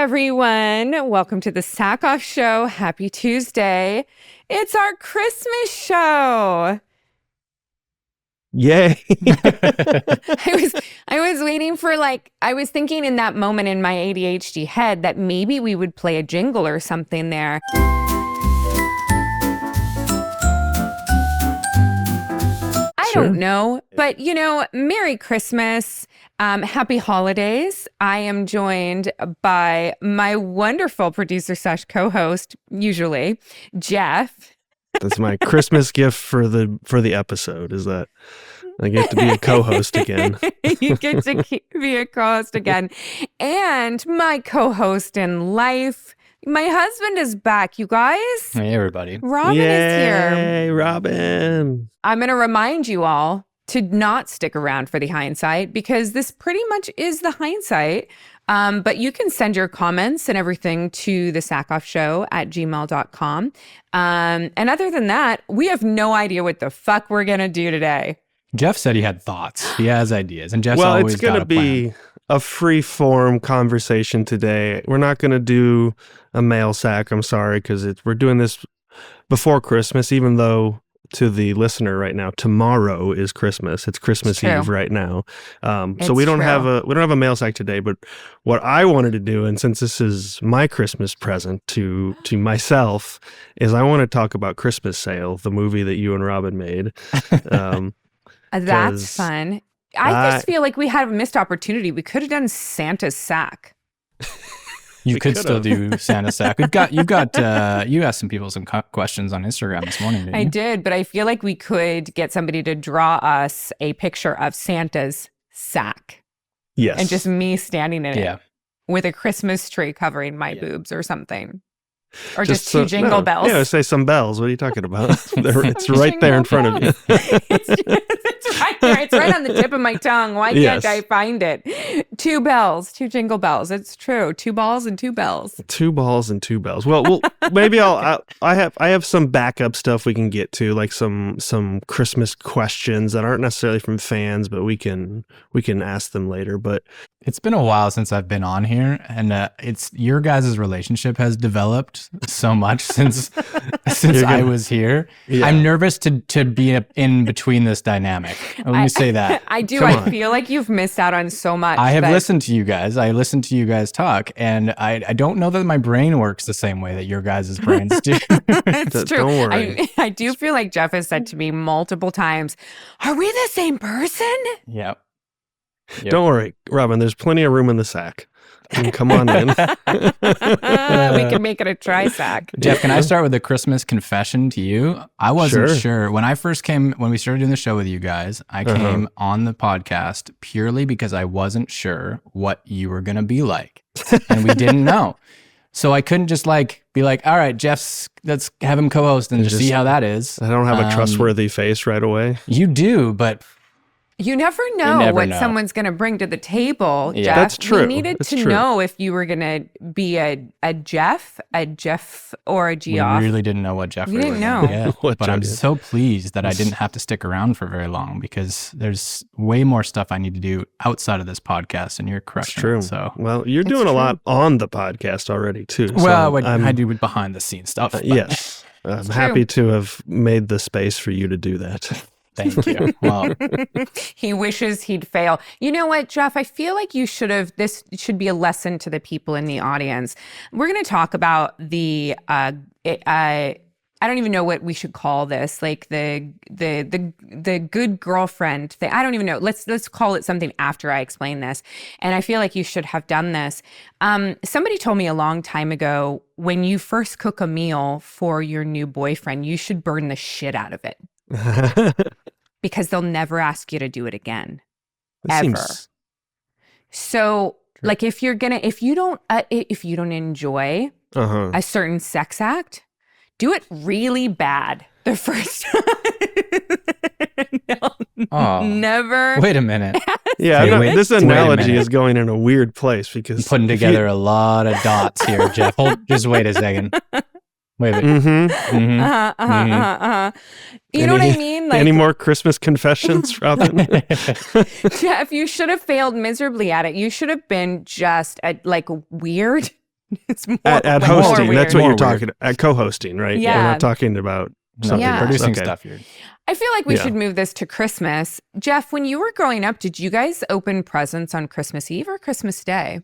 everyone. Welcome to the Sackhoff Show. Happy Tuesday. It's our Christmas show. Yay. I was waiting for I was thinking in that moment in my ADHD head that maybe we would play a jingle or something there. I don't know, but Merry Christmas. Happy holidays. I am joined by my wonderful producer / co-host, usually, Jeph. That's my Christmas gift for the episode, is that I get to be a co-host again. You get to be a co-host again. And my co-host in life, my husband is back, you guys. Hey, everybody. Robin is here. Hey, Robin. I'm going to remind you all to not stick around for the hindsight because this pretty much is the hindsight. But you can send your comments and everything to the sackoffshow@gmail.com. And other than that, we have no idea what the fuck we're going to do today. Jeph said he had thoughts. He has ideas. And Jeff's always got a plan. Well, it's going to be a free-form conversation today. We're not going to do a mail sack. I'm sorry, because we're doing this before Christmas, even though to the listener right now, tomorrow is Christmas. It's Christmas Eve right now. So we don't have a mail sack today, but what I wanted to do, and since this is my Christmas present to myself, is I want to talk about Christmas Sale, the movie that you and Robin made. That's fun. I just feel like we had a missed opportunity. We could have done Santa's sack. You could still do Santa's sack. You asked some people some questions on Instagram this morning, didn't you? I did, but I feel like we could get somebody to draw us a picture of Santa's sack. Yes. And just me standing in it with a Christmas tree covering my boobs or something. Or just two jingle bells. Yeah, say some bells. What are you talking about? It's right there in front of you. It's right there. It's right on the tip of my tongue. Why can't I find it? Two bells, two jingle bells. It's true. 2 balls and 2 bells. 2 balls and 2 bells. Well, maybe I have some backup stuff we can get to, like some Christmas questions that aren't necessarily from fans, but we can ask them later. But it's been a while since I've been on here, and it's your guys' relationship has developed so much since I was here. Yeah. I'm nervous to be in between this dynamic. Let me say that. I do. I feel like you've missed out on so much. I have listened to you guys. I listened to you guys talk, and I don't know that my brain works the same way that your guys' brains do. It's true. Don't worry. I do feel like Jeph has said to me multiple times, "Are we the same person?" Yeah. Yep. Don't worry, Robin, there's plenty of room in the sack. You can come on in. We can make it a tri-sack. Jeph, can I start with a Christmas confession to you? I wasn't sure. When we started doing the show with you guys, I came on the podcast purely because I wasn't sure what you were going to be like. And we didn't know. So I couldn't just be like, all right, let's have him co-host and just see how that is. I don't have a trustworthy face right away. You do, but you never know what someone's going to bring to the table, Jeph. That's true. We needed to know if you were going to be a Jeph, or a Geoff. We really didn't know what Jeph was. We didn't know. Yeah, but I'm so pleased that I didn't have to stick around for very long because there's way more stuff I need to do outside of this podcast, and you're crushing it. True. So, well, you're doing a lot on the podcast already, too. Well, I do behind the scenes stuff. Yes. I'm happy to have made the space for you to do that. Thank you. Well, he wishes he'd fail. You know what, Jeph? I feel like this should be a lesson to the people in the audience. We're going to talk about the, I don't even know what we should call this, like the good girlfriend thing. I don't even know. Let's call it something after I explain this. And I feel like you should have done this. Somebody told me a long time ago, when you first cook a meal for your new boyfriend, you should burn the shit out of it. Because they'll never ask you to do it again, ever. So, like, if you don't enjoy a certain sex act, do it really bad the first time. Never. Wait a minute. Yeah, this analogy is going in a weird place because I'm putting together a lot of dots here, Jeph. Just wait a second. Wait a minute. You know what I mean? Like, any more Christmas confessions, Robin? Jeph, you should have failed miserably at it. You should have been just weird It's more at way hosting. more That's weird. what you're More talking at co-hosting, right? Yeah. We're not talking about No, something Yeah. else. producing Okay. stuff here. I feel like we Yeah. should move this to Christmas. Jeph, when you were growing up, did you guys open presents on Christmas Eve or Christmas Day?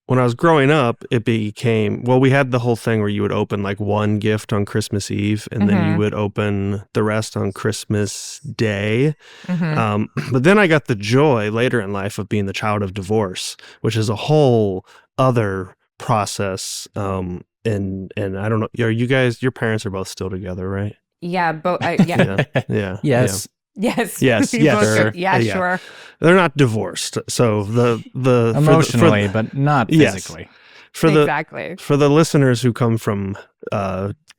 When I was growing up, it became, well, we had the whole thing where you would open like one gift on Christmas Eve and then you would open the rest on Christmas Day. But then I got the joy later in life of being the child of divorce, which is a whole other process. And I don't know, are you guys, your parents are both still together, right? Yeah, Yeah. Yes. Yes. Yes, We yes. both Sure. go, yeah, Yeah. sure. They're not divorced. So the Emotionally, but not Yes. physically. for the Exactly. for the listeners who come from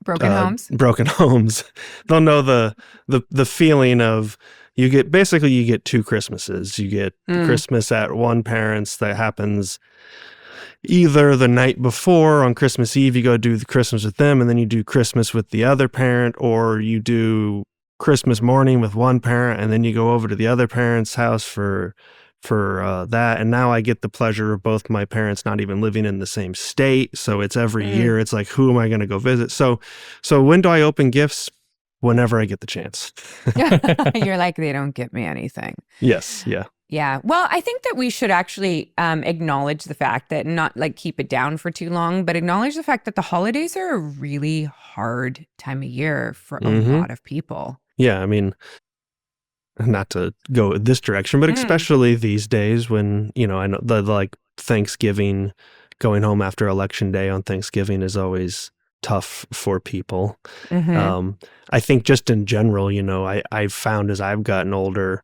Broken homes. broken homes, they'll know the feeling of you get two Christmases. You get Christmas at one parent's that happens either the night before on Christmas Eve, you go do the Christmas with them, and then you do Christmas with the other parent, or you do Christmas morning with one parent, and then you go over to the other parent's house for that. And now I get the pleasure of both my parents not even living in the same state, so it's every year. It's like, who am I going to go visit? So when do I open gifts? Whenever I get the chance. You're like, they don't get me anything. Yes. Yeah. Yeah. Well, I think that we should actually acknowledge the fact that, not like keep it down for too long, but acknowledge the fact that the holidays are a really hard time of year for a lot of people. Yeah. I mean, not to go this direction, but especially these days when, I know the like Thanksgiving, going home after Election Day on Thanksgiving is always tough for people. I think just in general, I've found as I've gotten older,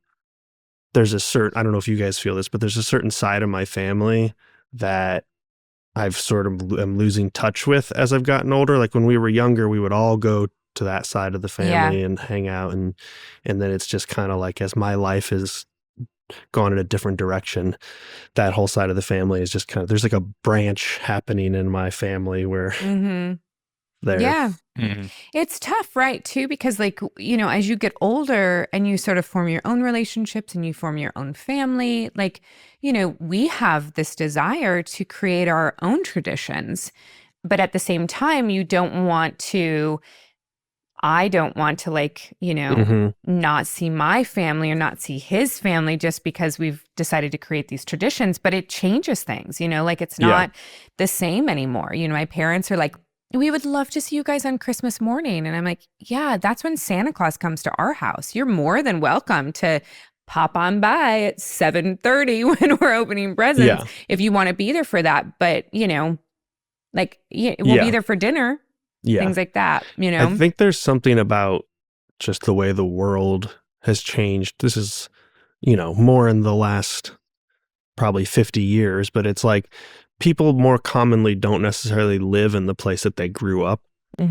there's a certain, I don't know if you guys feel this, but there's a certain side of my family that I've sort of am losing touch with as I've gotten older. Like when we were younger, we would all go to that side of the family and hang out. And then it's just kind of like, as my life has gone in a different direction, that whole side of the family is just kind of, there's like a branch happening in my family where there. Yeah. It's tough, right? Too, because as you get older and you sort of form your own relationships and you form your own family, we have this desire to create our own traditions. But at the same time, I don't want to not see my family or not see his family just because we've decided to create these traditions, but it changes things, it's not the same anymore. My parents are like, we would love to see you guys on Christmas morning. And I'm like, yeah, that's when Santa Claus comes to our house. You're more than welcome to pop on by at 7:30 when we're opening presents if you want to be there for that. But, we'll be there for dinner, things like that, I think there's something about just the way the world has changed. This is, more in the last probably 50 years, but it's like, people more commonly don't necessarily live in the place that they grew up. I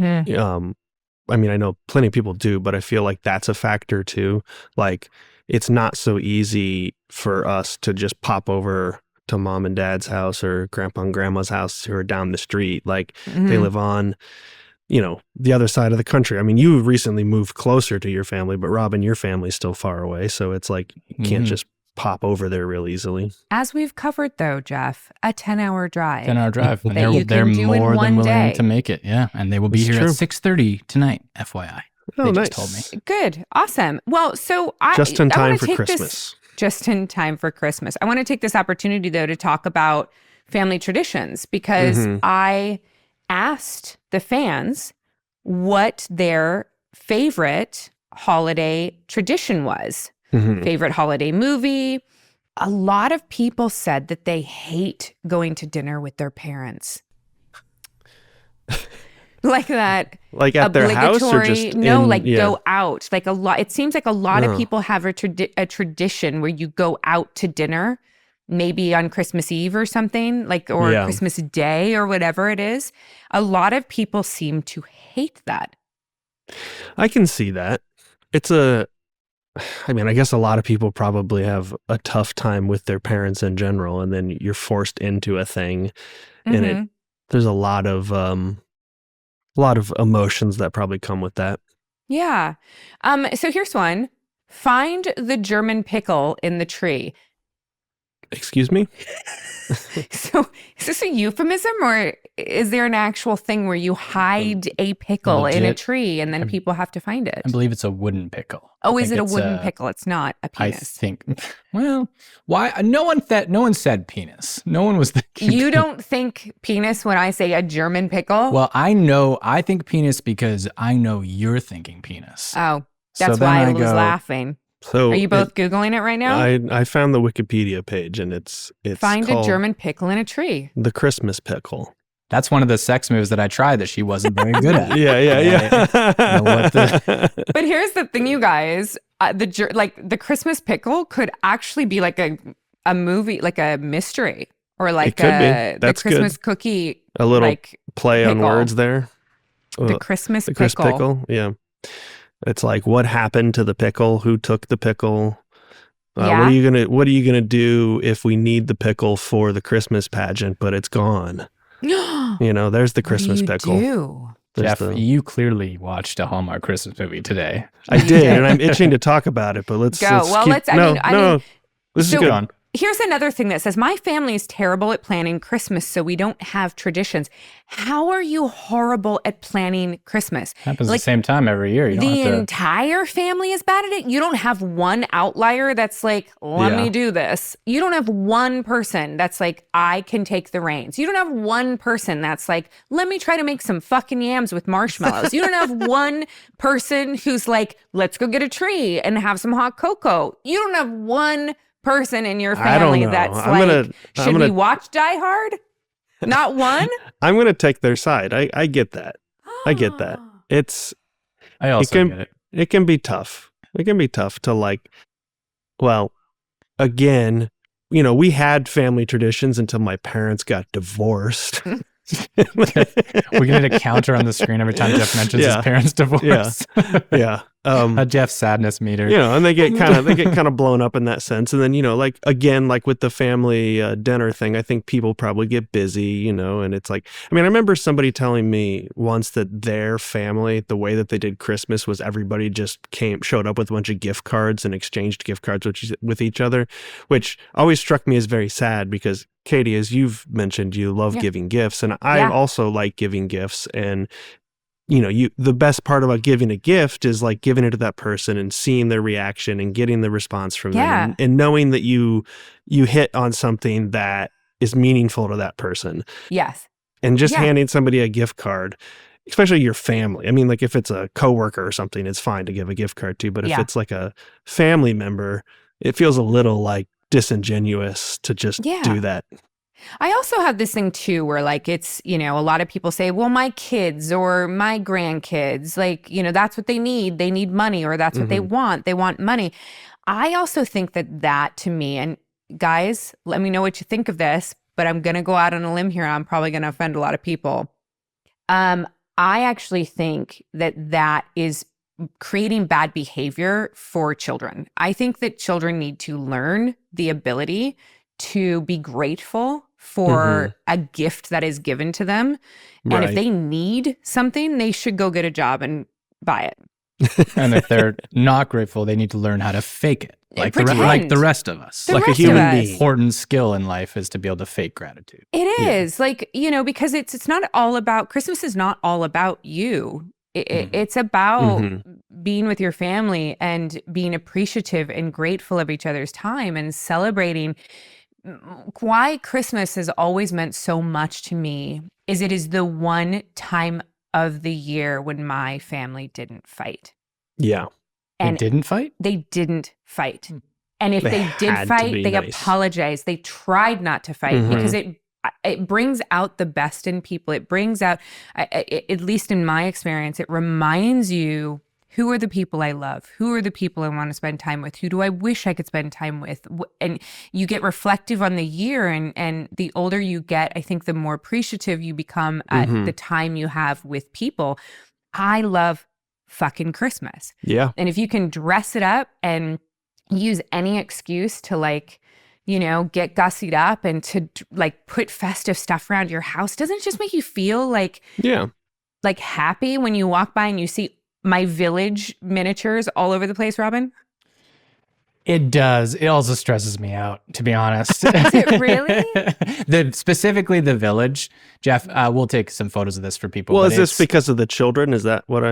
mean, I know plenty of people do, but I feel like that's a factor too. Like, it's not so easy for us to just pop over to mom and dad's house or grandpa and grandma's house who are down the street. Like, they live on, the other side of the country. I mean, you recently moved closer to your family, but Robin, your family's still far away. So it's like, you can't just pop over there real easily. As we've covered, though, Jeph, a 10-hour drive. 10-hour drive. And That you they're can do in more one than willing day. to make it. Yeah. And they will be It's here true. at 6:30 tonight, FYI. Oh, They nice. just told me. Good. Awesome. Well, so Just in I time wanna for take Christmas. Just in time for Christmas. I want to take this opportunity, though, to talk about family traditions, because I asked the fans what their favorite holiday tradition was. Favorite holiday movie. A lot of people said that they hate going to dinner with their parents. Like that. Like at their house or just go out. Like a lot. It seems like a lot of people have a tradition where you go out to dinner, maybe on Christmas Eve or something, or Christmas Day or whatever it is. A lot of people seem to hate that. I can see that. I mean, I guess a lot of people probably have a tough time with their parents in general, and then you're forced into a thing, and there's a lot of emotions that probably come with that. Yeah. So here's one. Find the German pickle in the tree. Excuse me? So is this a euphemism, or is there an actual thing where you hide a pickle in a Legit. tree and then people have to find it? I believe it's a wooden pickle. Oh, I is think it a it's wooden pickle? It's not a I penis. think. Well, why? No one said penis. No one was thinking. You don't think penis when I say a German pickle? Well, I think penis because I know you're thinking penis. Oh, So that's then why I I was go- laughing. So Are you both Googling it right now? I found the Wikipedia page, and it's Find a called German pickle in a tree. the Christmas pickle. That's one of the sex moves that I tried that she wasn't very good at. Yeah. know what But here's the thing, you guys. The Christmas pickle could actually be like a movie, like a mystery, or like It could be. the That's Christmas cookie. A little like play on pickle. words there. The Christmas The pickle. Chris pickle. Yeah. It's like, what happened to the pickle? Who took the pickle? Yeah. What are you gonna do if we need the pickle for the Christmas pageant, but it's gone? There's the Christmas pickle. Do? There's Jeff, you clearly watched a Hallmark Christmas movie today. I did, and I'm itching to talk about it, but let's Go. keep, this is so- good. Here's another thing that says, my family is terrible at planning Christmas, so we don't have traditions. How are you horrible at planning Christmas? Happens at the same time every year. You don't The have to. entire family is bad at it. You don't have one outlier that's like, let me do this. You don't have one person that's like, I can take the reins. You don't have one person that's like, let me try to make some fucking yams with marshmallows. You don't have one person who's like, let's go get a tree and have some hot cocoa. You don't have one person in your I don't family know. that's I'm like, gonna- we watch Die Hard? Not one? I'm gonna take their side. I get that. I get that. I also get it. It can be tough. It can be tough to again, we had family traditions until my parents got divorced. We can hit a counter on the screen every time Jeff mentions his parents' divorce. Yeah. A Jeff sadness meter. And they get kind of blown up in that sense. And then, like with the family dinner thing, I think people probably get busy, and it's like, I remember somebody telling me once that their family, the way that they did Christmas was everybody just showed up with a bunch of gift cards and exchanged gift cards with each other, which always struck me as very sad because Katee, as you've mentioned, you love giving gifts, and I also like giving gifts. And the best part about giving a gift is like giving it to that person and seeing their reaction and getting the response from them, and knowing that you hit on something that is meaningful to that person. Yes. And just handing somebody a gift card, especially your family. Like if it's a coworker or something, it's fine to give a gift card to, but if it's like a family member, it feels a little like disingenuous to just do that. I also have this thing too where like it's, a lot of people say, well, my kids or my grandkids, like, that's what they need. They need money, or that's what they want. They want money. I also think that to me, and guys, let me know what you think of this, but I'm going to go out on a limb here. I'm probably going to offend a lot of people. I actually think that is creating bad behavior for children. I think that children need to learn the ability to be grateful for a gift that is given to them. And if they need something, they should go get a job and buy it. And if they're not grateful, they need to learn how to fake it. Like the rest of us. The like rest a human of us. being. Important skill in life is to be able to fake gratitude. It is because it's not all about, Christmas is not all about you. It's about being with your family and being appreciative and grateful of each other's time and celebrating. Why Christmas has always meant so much to me is it is the one time of the year when my family didn't fight. Yeah. And they didn't fight? They didn't fight. And if they did had to fight, be they nice. apologized. They tried not to fight because it brings out the best in people. It brings out, at least in my experience, it reminds you, who are the people I love? Who are the people I want to spend time with? Who do I wish I could spend time with? And you get reflective on the year, and the older you get, I think the more appreciative you become at the time you have with people. I love fucking Christmas. Yeah. And if you can dress it up and use any excuse to get gussied up and to like put festive stuff around your house, doesn't it just make you feel like happy when you walk by and you see my village miniatures all over the place, Robin? It does. It also stresses me out, to be honest. Does it really? Specifically the village. Jeph, we'll take some photos of this for people. Well, but is this because of the children? Is that what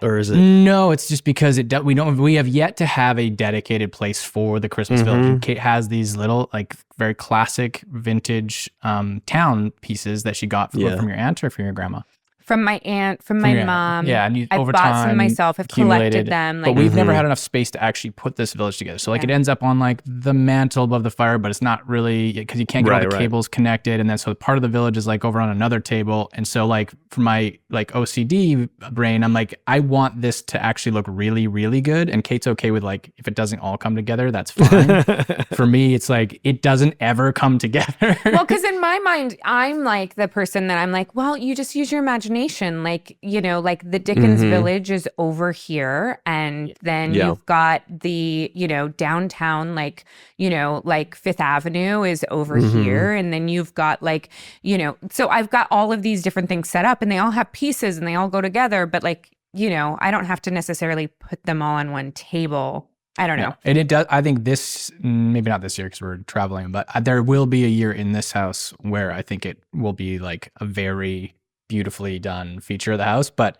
or is it? No, it's just because we have yet to have a dedicated place for the Christmas village. And Kate has these little, like, very classic vintage town pieces that she got from your aunt or from your grandma. From my aunt, from my mom. Yeah, and I've over bought time, some myself. I've collected them. But we've never had enough space to actually put this village together. So like it ends up on like the mantle above the fire, but it's not really, because you can't get all the cables connected. And then so part of the village is like over on another table. And so like for my like OCD brain, I'm like, I want this to actually look really, really good. And Kate's okay with like, if it doesn't all come together, that's fine. For me, it's like, it doesn't ever come together. Well, because in my mind, I'm like the person that I'm like, well, you just use your imagination. Like, you know, like the Dickens village is over here. And then you've got the, you know, downtown, like, you know, like Fifth Avenue is over here. And then you've got like, you know, so I've got all of these different things set up and they all have pieces and they all go together. But like, you know, I don't have to necessarily put them all on one table. I don't know. And it does. I think this, maybe not this year because we're traveling, but there will be a year in this house where I think it will be like a very beautifully done feature of the house. But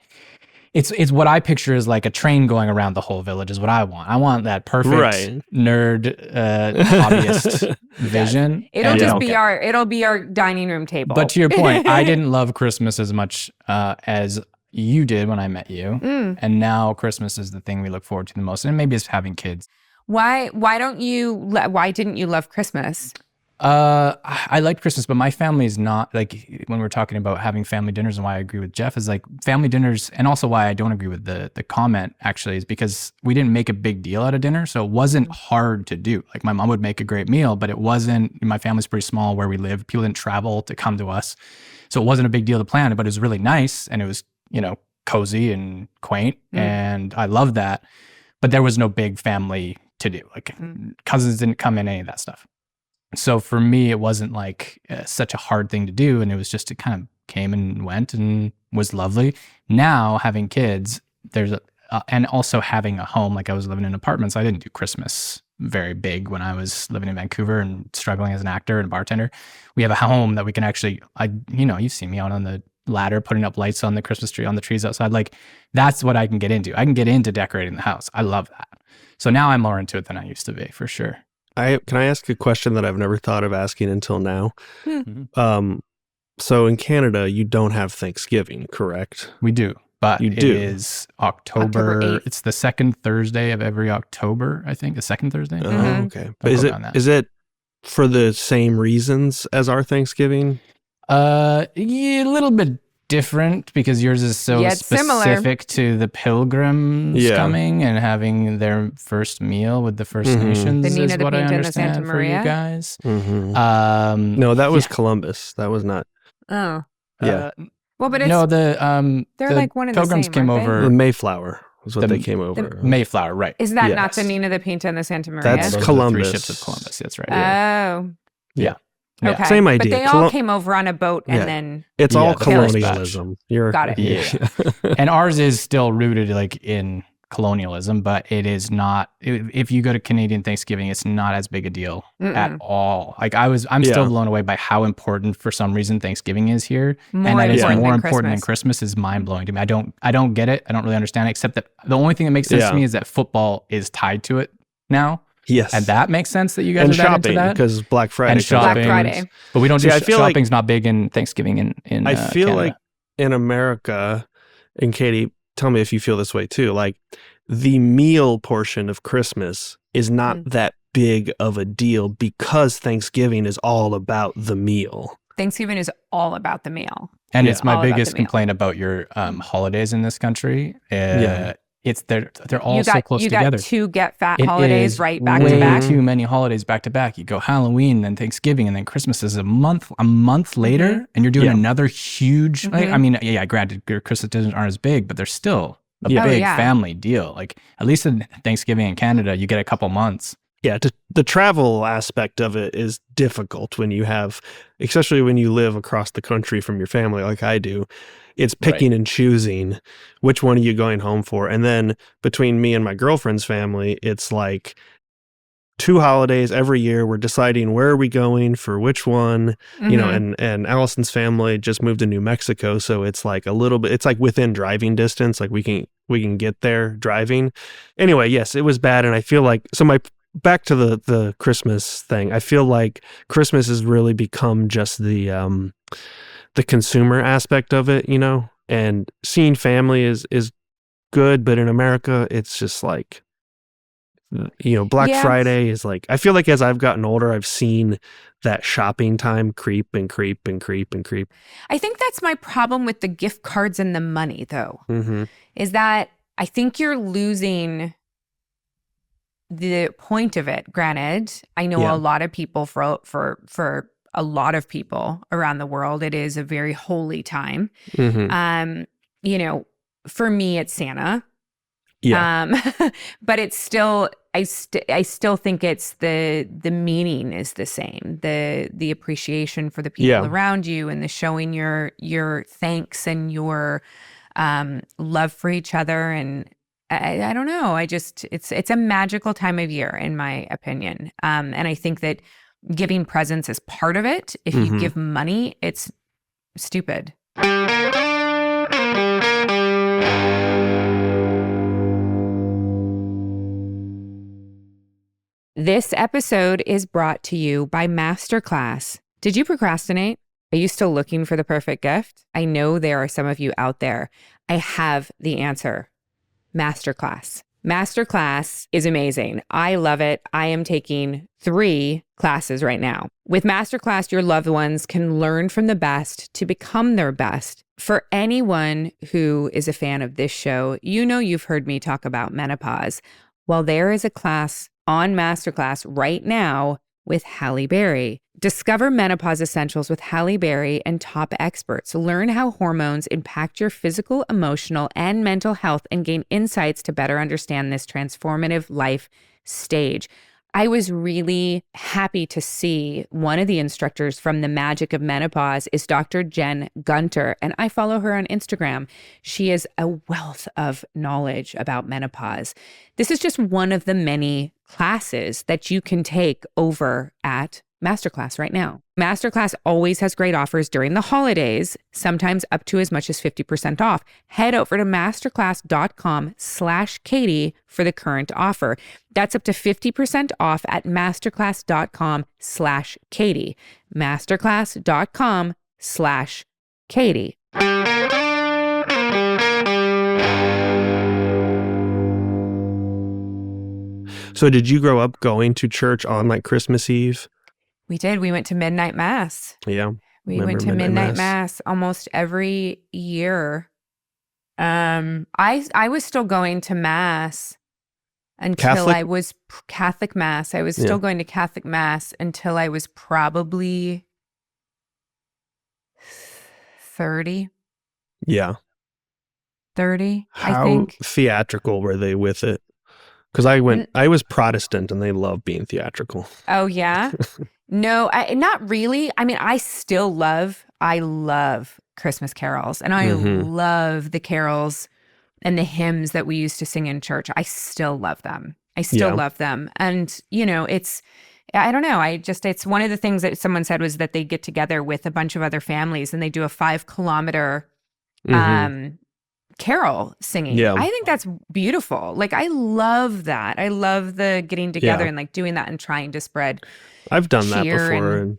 it's what I picture is like a train going around the whole village is what I want. I want that perfect nerd hobbyist vision. It'll be our dining room table. But to your point, I didn't love Christmas as much as you did when I met you. And now Christmas is the thing we look forward to the most. And maybe it's having kids. Why didn't you love Christmas? I liked Christmas, but my family is not like, when we're talking about having family dinners, and why I agree with Jeph is like family dinners, and also why I don't agree with the comment actually is because we didn't make a big deal out of dinner. So it wasn't hard to do. Like my mom would make a great meal, but it wasn't, my family's pretty small where we live. People didn't travel to come to us. So it wasn't a big deal to plan it, but it was really nice. And it was, you know, cozy and quaint. And I loved that, but there was no big family to do. Like cousins didn't come in, any of that stuff. So for me, it wasn't like such a hard thing to do. And it was just, it kind of came and went and was lovely. Now having kids, there's and also having a home, like I was living in apartments. I didn't do Christmas very big when I was living in Vancouver and struggling as an actor and bartender. We have a home that we can actually, you've seen me out on the ladder, putting up lights on the Christmas tree, on the trees outside. Like that's what I can get into. I can get into decorating the house. I love that. So now I'm more into it than I used to be, for sure. Can I ask a question that I've never thought of asking until now? So in Canada, you don't have Thanksgiving, correct? We do, but it is October 8th. It's the second Thursday of every October, I think. The second Thursday. Oh, okay. But is it for the same reasons as our Thanksgiving? Yeah, a little bit different because yours is so specific to the pilgrims coming and having their first meal with the First Nations. The Nina, is the what I Pinta, and the understand Santa for Maria. you guys. No, that was Columbus. That was not. Oh, yeah. Well, but it's they're like one of the pilgrims same, came aren't they? over. The Mayflower was what they came over. Mayflower, right? Is that not the Nina, the Pinta, and the Santa Maria? That's Columbus. The 3 ships of Columbus. That's right. Oh, yeah. Okay. Same idea. But they all came over on a boat and then it's all colonialism. Got it. Yeah. And ours is still rooted like in colonialism, but it is not, if you go to Canadian Thanksgiving, it's not as big a deal at all. Like I'm still blown away by how important for some reason Thanksgiving is here. And that it's more important than Christmas is mind blowing to me. I don't get it. I don't really understand it, except that the only thing that makes sense to me is that football is tied to it now. Yes. And that makes sense that you guys are shopping, into that. because Black Friday. And shopping. Black Friday. But we don't do shopping's like, not big in Thanksgiving in I feel Canada. like in America, and Katie, tell me if you feel this way too, like the meal portion of Christmas is not that big of a deal because Thanksgiving is all about the meal. Thanksgiving is all about the meal. And it's my biggest complaint about your holidays in this country. It's they're all so close together. You got two get fat holidays right back to back. Too many holidays back to back. You go Halloween, then Thanksgiving, and then Christmas is a month later, and you're doing another huge. I mean, granted, your Christmas dinners aren't as big, but they're still a big family deal. Like at least in Thanksgiving in Canada, you get a couple months. Yeah, the travel aspect of it is difficult when you have, especially when you live across the country from your family like I do. It's picking and choosing which one are you going home for. And then between me and my girlfriend's family, it's like 2 holidays every year. We're deciding where are we going for which one, you know, and Allison's family just moved to New Mexico. So it's like a little bit, it's like within driving distance. Like we can get there driving. Anyway, yes, it was bad. And I feel like, back to the Christmas thing, I feel like Christmas has really become just the consumer aspect of it, you know, and seeing family is good. But in America, it's just like, you know, Black Friday is like, I feel like as I've gotten older, I've seen that shopping time creep and creep and creep and creep. I think that's my problem with the gift cards and the money, though, is that I think you're losing the point of it. Granted, I know a lot of people, for a lot of people around the world, it is a very holy time. You know, for me, it's Santa. But it's still, I still think it's the meaning is the same. The appreciation for the people around you and the showing your thanks and your love for each other. And I don't know. It's a magical time of year, in my opinion. And I think that giving presents is part of it. If you give money, it's stupid. This episode is brought to you by Masterclass. Did you procrastinate? Are you still looking for the perfect gift? I know there are some of you out there. I have the answer. Masterclass. Masterclass is amazing. I love it. I am taking 3 classes right now. With Masterclass, your loved ones can learn from the best to become their best. For anyone who is a fan of this show, you know you've heard me talk about menopause. Well, there is a class on Masterclass right now with Halle Berry. Discover menopause essentials with Halle Berry and top experts. Learn how hormones impact your physical, emotional, and mental health and gain insights to better understand this transformative life stage. I was really happy to see one of the instructors from The Magic of Menopause is Dr. Jen Gunter, and I follow her on Instagram. She is a wealth of knowledge about menopause. This is just one of the many classes that you can take over at Masterclass right now. Masterclass always has great offers during the holidays, sometimes up to as much as 50% off. Head over to masterclass.com/Katee for the current offer. That's up to 50% off at masterclass.com/Katee. Masterclass.com/Katee. So did you grow up going to church on like Christmas Eve? We did. We went to midnight mass. Yeah. We went to midnight mass almost every year. I was still going to mass until Catholic? I was Catholic mass. I was still going to Catholic mass until I was probably 30. Yeah. 30, How I think. theatrical were they with it? Because I was Protestant and they love being theatrical. Oh, yeah? No, not really. I mean, I love Christmas carols, and I love the carols and the hymns that we used to sing in church. I still love them. Love them. And, you know, I don't know. It's one of the things that someone said was that they get together with a bunch of other families and they do a 5-kilometer carol singing. Yeah. I think that's beautiful. Like, I love that. I love the getting together and like doing that and trying to spread I've done that before and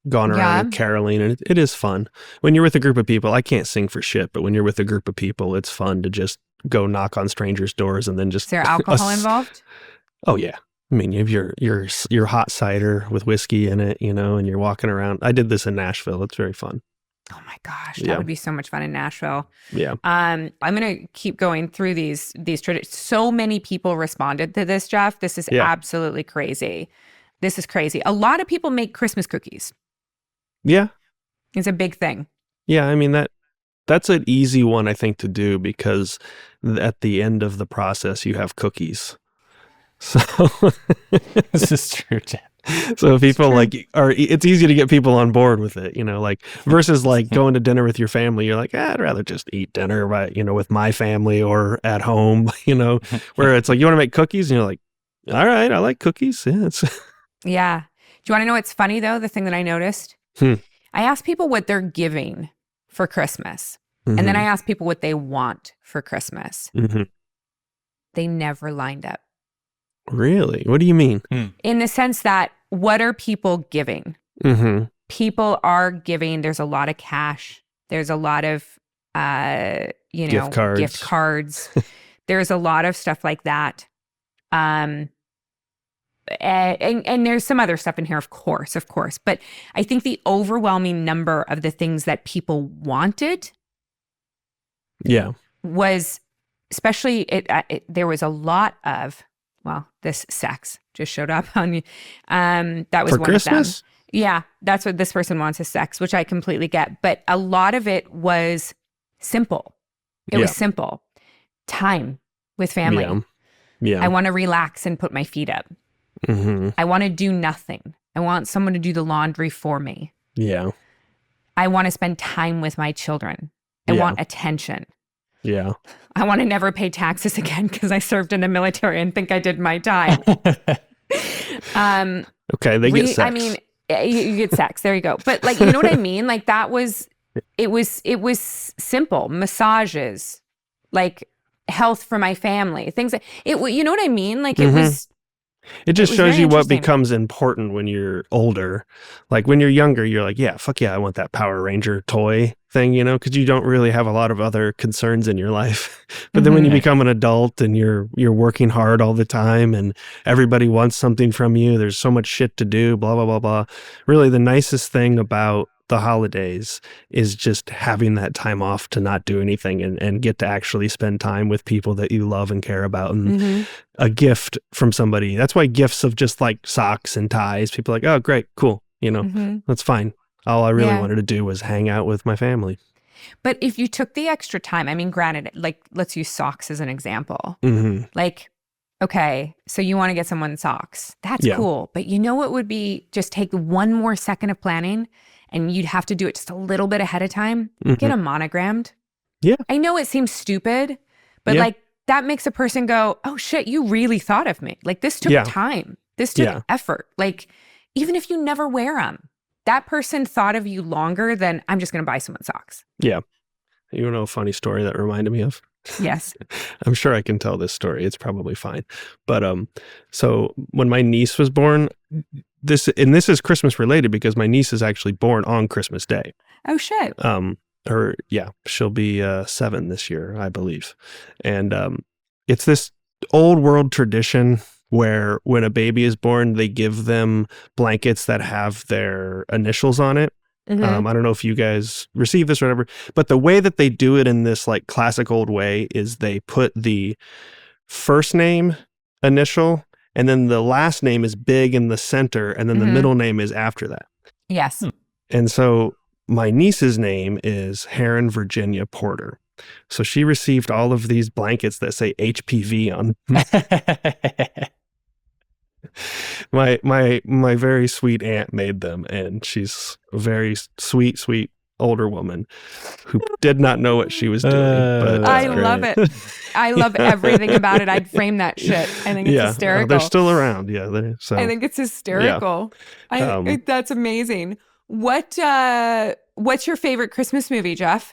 gone around and caroling, and it is fun. When you're with a group of people, I can't sing for shit, but when you're with a group of people, it's fun to just go knock on strangers' doors and then just... Is there alcohol involved? Oh, yeah. I mean, you have your hot cider with whiskey in it, you know, and you're walking around. I did this in Nashville. It's very fun. Oh my gosh, that would be so much fun in Nashville. Yeah. I'm going to keep going through these traditions. So many people responded to this, Jeph. This is absolutely crazy. This is crazy. A lot of people make Christmas cookies. Yeah. It's a big thing. Yeah, I mean, that's an easy one, I think, to do because at the end of the process, you have cookies. So this is true, Jeff. So people it's easy to get people on board with it, you know, like versus like going to dinner with your family. You're like, I'd rather just eat dinner, right? You know, with my family or at home, you know, where it's like, you want to make cookies? And you're like, All right. I like cookies. Yeah. Yeah. Do you want to know what's funny, though? The thing that I noticed? I asked people what they're giving for Christmas. And then I asked people what they want for Christmas. They never lined up. Really? What do you mean? In the sense that, what are people giving? People are giving, there's a lot of cash. There's a lot of, gift cards. There's a lot of stuff like that. And there's some other stuff in here, of course. But I think the overwhelming number of the things that people wanted was, especially, there was a lot of, well, this sex just showed up on you. That was for one Christmas? of them. Yeah, that's what this person wants, is sex, which I completely get. But a lot of it was simple. It was simple. Time with family. Yeah. I want to relax and put my feet up. I want to do nothing. I want someone to do the laundry for me. Yeah. I want to spend time with my children. I want attention. Yeah. I want to never pay taxes again because I served in the military and think I did my time. Okay, they get sex. I mean, you get sex. There you go. But like, you know what I mean? Like it was simple. Massages, like health for my family, things that you know what I mean? Like it just shows you what interesting. becomes important when you're older. Like when you're younger, you're like, yeah, fuck yeah, I want that Power Ranger toy thing, because you don't really have a lot of other concerns in your life. But then when you become an adult and you're working hard all the time and everybody wants something from you, there's so much shit to do, blah, blah, blah, blah. Really, the nicest thing about the holidays is just having that time off to not do anything and get to actually spend time with people that you love and care about. And a gift from somebody, that's why gifts of just like socks and ties, people are like, oh, great, cool. That's fine. All I really wanted to do was hang out with my family. But if you took the extra time, I mean, granted, like, let's use socks as an example. Like, okay, so you want to get someone socks. That's cool. But you know what would be, just take one more second of planning, and you'd have to do it just a little bit ahead of time. Get them monogrammed. Yeah. I know it seems stupid, but like that makes a person go, oh shit, you really thought of me. Like this took time. This took effort. Like even if you never wear them, that person thought of you longer than I'm just going to buy someone socks. Yeah. You know a funny story that reminded me of? Yes. I'm sure I can tell this story. It's probably fine. But so when my niece was born, this is Christmas related because my niece is actually born on Christmas Day. Oh shit. She'll be 7 this year, I believe. And it's this old world tradition where when a baby is born, they give them blankets that have their initials on it. I don't know if you guys receive this or whatever, but the way that they do it in this like classic old way is they put the first name initial and then the last name is big in the center and then the middle name is after that. Yes. And so my niece's name is Heron Virginia Porter. So she received all of these blankets that say HPV on my very sweet aunt made them, and she's a very sweet older woman who did not know what she was doing. But I love it. I love everything about it. I'd frame that shit. I think it's hysterical. They're still around. Yeah. I think it's hysterical. Yeah. That's amazing. What's your favorite Christmas movie, Jeph?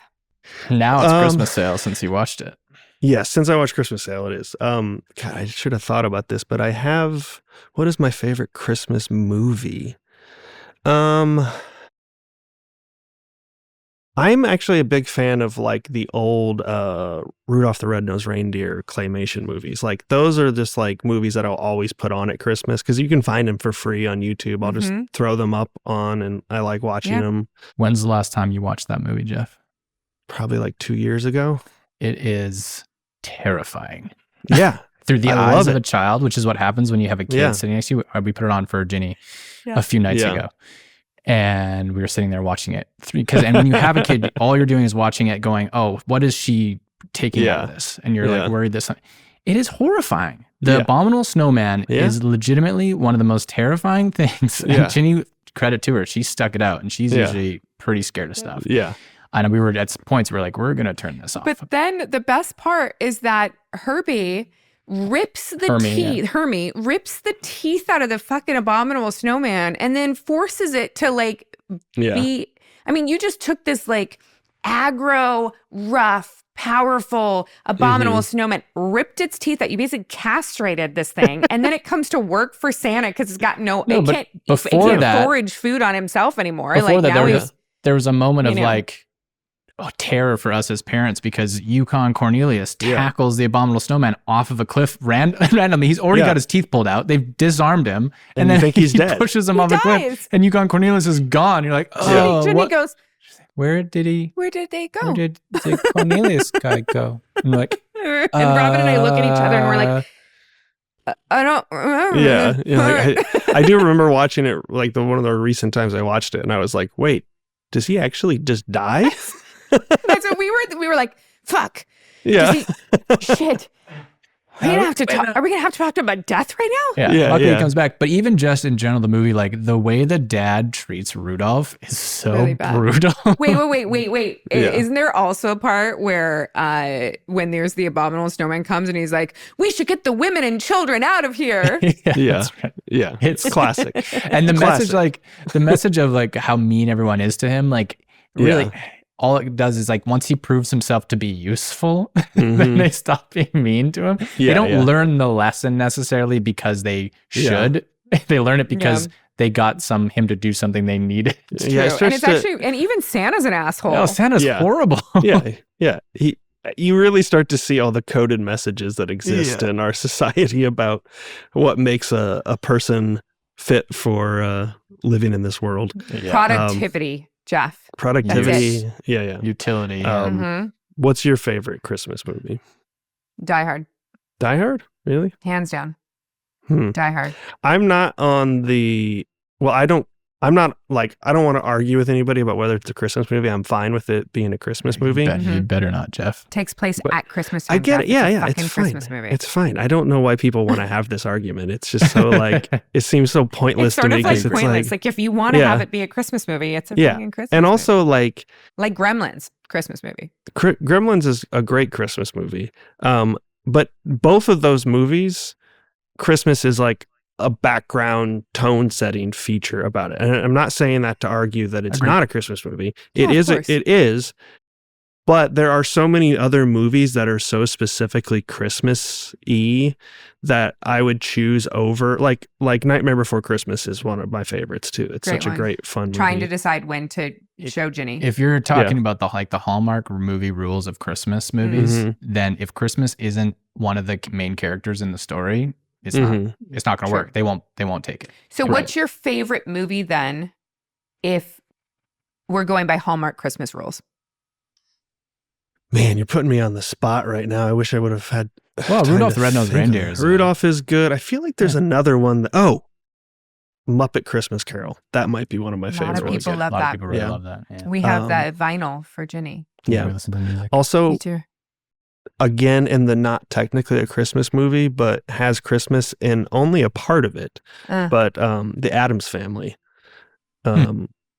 Now it's Christmas Sale since you watched it. Yes, since I watched Christmas Sale, it is. God, I should have thought about this, but I have. What is my favorite Christmas movie? I'm actually a big fan of like the old Rudolph the Red-Nosed Reindeer claymation movies. Like those are just like movies that I'll always put on at Christmas because you can find them for free on YouTube. I'll just throw them up on and I like watching them. When's the last time you watched that movie, Jeph? Probably like 2 years ago. It is terrifying. Yeah. Through the eyes of a child, which is what happens when you have a kid sitting next to you. We put it on for Ginny a few nights ago. And we were sitting there watching it. And when you have a kid, all you're doing is watching it going, oh, what is she taking out of this? And you're like worried this. It is horrifying. The Abominable Snowman is legitimately one of the most terrifying things. And Ginny, credit to her, she stuck it out. And she's usually pretty scared of stuff. Yeah. And we were at points where we're like, we're going to turn this off. But then the best part is that Herbie rips the Hermie, Hermie rips the teeth out of the fucking abominable snowman and then forces it to like be, I mean, you just took this like aggro, rough, powerful, abominable snowman, ripped its teeth out. You basically castrated this thing, and then it comes to work for Santa because it's got it can't forage food on himself anymore. Before like that, now there was a moment of like terror for us as parents because Yukon Cornelius tackles the abominable snowman off of a cliff randomly. He's already got his teeth pulled out. They've disarmed him, and then he's dead. Pushes him off a cliff, and Yukon Cornelius is gone. You're like, oh, Jenny goes, where did they go? Where did the Cornelius guy go? I'm like, and Robin and I look at each other and we're like, I don't remember. Like, I do remember watching it like one of the recent times I watched it, and I was like, wait, does he actually just die? That's what we were like, fuck. Yeah. Shit. Are we gonna have to talk about death right now? Yeah. Luckily he comes back. But even just in general, the movie, like the way the dad treats Rudolph is so really brutal. Wait. Isn't there also a part where when there's the abominable snowman comes and he's like, we should get the women and children out of here? That's right. Yeah. It's classic. And the message of like how mean everyone is to him, like really all it does is like once he proves himself to be useful, then they stop being mean to him. They don't learn the lesson necessarily because they should. They learn it because they got him to do something they needed. And even Santa's an asshole. Oh, Santa's horrible. You really start to see all the coded messages that exist in our society about what makes a person fit for living in this world. Productivity. Jeph. Productivity. Utility. What's your favorite Christmas movie? Die Hard. Die Hard? Really? Hands down. Die Hard. I'm not on the, I don't want to argue with anybody about whether it's a Christmas movie. I'm fine with it being a Christmas movie. You better not, Jeph. Takes place at Christmas time. I get it. Yeah. It's fine. Christmas movie. It's fine. I don't know why people want to have this argument. It's just so like, it seems so pointless to me. It's pointless. Like if you want to have it be a Christmas movie, it's a fucking Christmas and movie. also like Gremlins, Christmas movie. Gremlins is a great Christmas movie. But both of those movies, Christmas is like a background tone setting feature about it. And I'm not saying that to argue that it's not a Christmas movie. It is, but there are so many other movies that are so specifically Christmas-y that I would choose over like Nightmare Before Christmas is one of my favorites too. It's such a great fun movie. Trying to decide when to show Ginny. If you're talking about the Hallmark movie rules of Christmas movies, then if Christmas isn't one of the main characters in the story, it's not going to work. They won't take it. So what's your favorite movie then if we're going by Hallmark Christmas rules? Man, you're putting me on the spot right now. I wish I would have had Rudolph the Red-Nosed Reindeer. Rudolph is good. I feel like there's another one Muppet Christmas Carol. That might be one of my favorites. A lot of people love that. A lot of people really love that. Yeah. We have that vinyl for Ginny. Yeah. Me also, too. Again, in the not technically a Christmas movie, but has Christmas in only a part of it. But the Addams Family.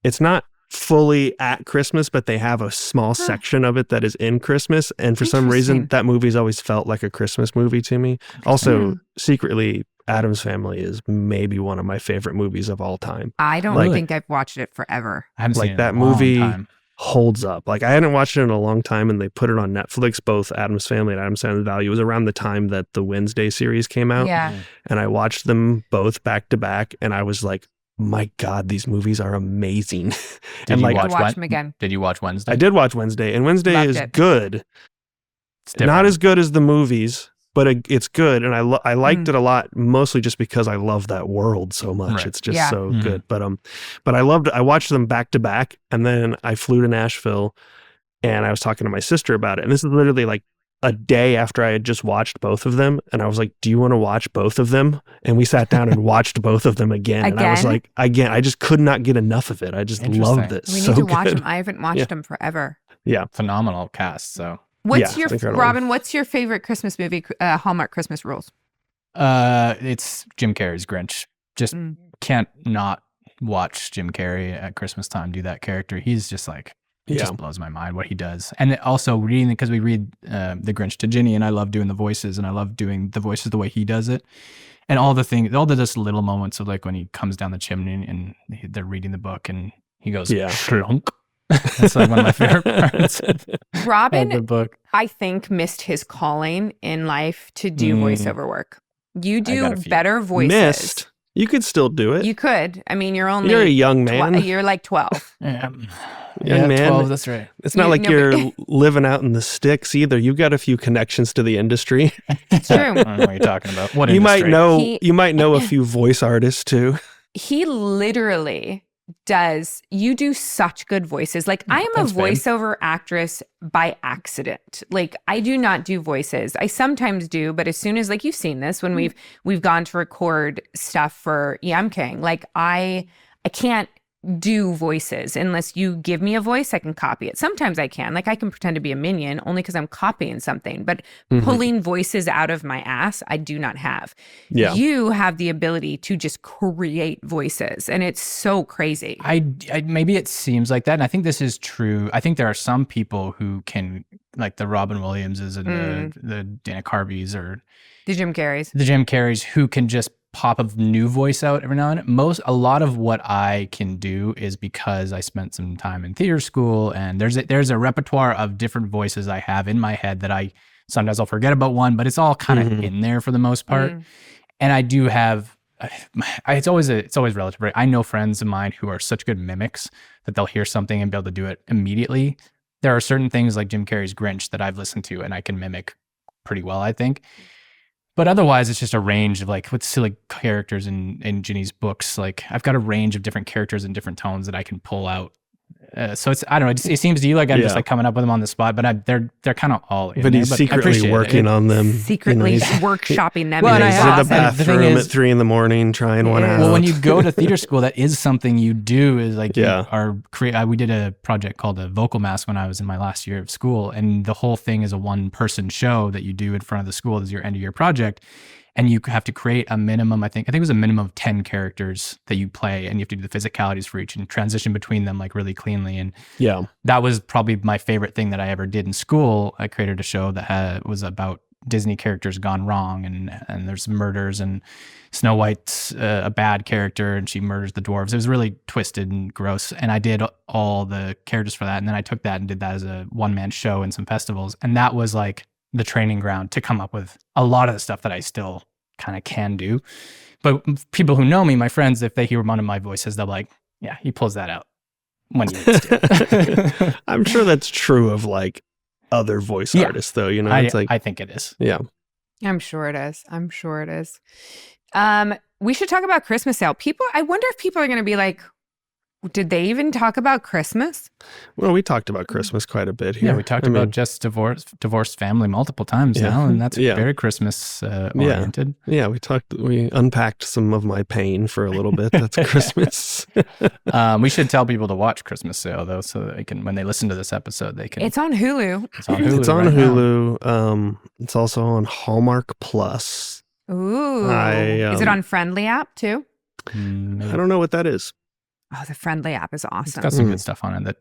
It's not fully at Christmas, but they have a small section of it that is in Christmas. And for some reason, that movie's always felt like a Christmas movie to me. Also, secretly, Addams Family is maybe one of my favorite movies of all time. I don't think I've watched it forever. I haven't seen it that in a long movie. Time. Holds up. Like I hadn't watched it in a long time, and they put it on Netflix. Both Addams Family and Addams Family Value. It was around the time that the Wednesday series came out. Yeah. And I watched them both back to back, and I was like, my God, these movies are amazing. Did you watch them again? Did you watch Wednesday? I did watch Wednesday, and Wednesday Loved is it. good. It's different. Not as good as the movies, but it's good, and I liked it a lot, mostly just because I love that world so much. Right. It's just so good. But I watched them back to back, and then I flew to Nashville, and I was talking to my sister about it. And this is literally like a day after I had just watched both of them, and I was like, "Do you want to watch both of them?" And we sat down and watched both of them again. And I was like, again, I just could not get enough of it. I just loved it. We need to watch them. I haven't watched them forever. Yeah, phenomenal cast. So. What's your Robin? What's your favorite Christmas movie? Hallmark Christmas rules. It's Jim Carrey's Grinch. Just can't not watch Jim Carrey at Christmas time do that character. He's just like It just blows my mind what he does. And also reading, because we read The Grinch to Ginny, and I love doing the voices, and I love doing the voices the way he does it. And all the just little moments of like when he comes down the chimney and they're reading the book and he goes, schlunk. That's like one of my favorite parts Robin, of the book. I think, missed his calling in life to do voiceover work. You do better voices. Missed? You could still do it. You could. I mean, you're a young man. You're like 12. Young man. 12, that's right. It's not like you're living out in the sticks either. You've got a few connections to the industry. It's true. I don't know what you're talking about. What you industry? might know a few voice artists too. He literally does. You do such good voices. Like, I am a voiceover actress by accident. Like, I do not do voices. I sometimes do, but as soon as, like, you've seen this when we've gone to record stuff for I'm King. Like, I can't do voices unless you give me a voice. I can copy it. Sometimes I can. Like, I can pretend to be a minion only because I'm copying something, but pulling voices out of my ass, I do not have. Yeah. You have the ability to just create voices, and it's so crazy. I maybe it seems like that, and I think this is true. I think there are some people who can, like the Robin Williamses and the Dana Carveys or the Jim Carreys, who can just pop a new voice out every now and then. A lot of what I can do is because I spent some time in theater school, and there's a repertoire of different voices I have in my head that sometimes I'll forget about one, but it's all kind of in there for the most part. And I do have, it's always relative, right? I know friends of mine who are such good mimics that they'll hear something and be able to do it immediately. There are certain things like Jim Carrey's Grinch that I've listened to and I can mimic pretty well, I think. But otherwise, it's just a range of like with silly characters in Ginny's books. Like, I've got a range of different characters and different tones that I can pull out. So it's, I don't know, it seems to you like I'm just like coming up with them on the spot, but they're kind of all in but there. He's secretly working on them. Secretly workshopping them. Well, and he's in the bathroom at 3 a.m. trying one out. Well, when you go to theater school, that is something you do is like we did a project called a vocal mask when I was in my last year of school. And the whole thing is a one-person show that you do in front of the school as your end of year project. And you have to create a minimum, I think it was a minimum of 10 characters that you play, and you have to do the physicalities for each and transition between them like really cleanly. And that was probably my favorite thing that I ever did in school. I created a show that was about Disney characters gone wrong, and there's murders, and Snow White's a bad character and she murders the dwarves. It was really twisted and gross. And I did all the characters for that. And then I took that and did that as a one-man show in some festivals. And that was like the training ground to come up with a lot of the stuff that I still kind of can do. But people who know me, my friends, if they hear one of my voices, they're like, yeah, he pulls that out when he needs to. I'm sure that's true of like other voice artists though, you know. I think it is. Yeah. I'm sure it is. We should talk about Christmas sale. I wonder if people are going to be like, did they even talk about Christmas? Well, we talked about Christmas quite a bit here. Yeah, we talked about just divorced family multiple times now, and that's very Christmas oriented. Yeah, we unpacked some of my pain for a little bit. That's Christmas. We should tell people to watch Christmas Sale though, so that they can, when they listen to this episode, they can. It's on Hulu. It's on Hulu. It's also on Hallmark Plus. Ooh. Is it on Friendly app too? I don't know what that is. Oh, the Friendly app is awesome. It's got some good stuff on it that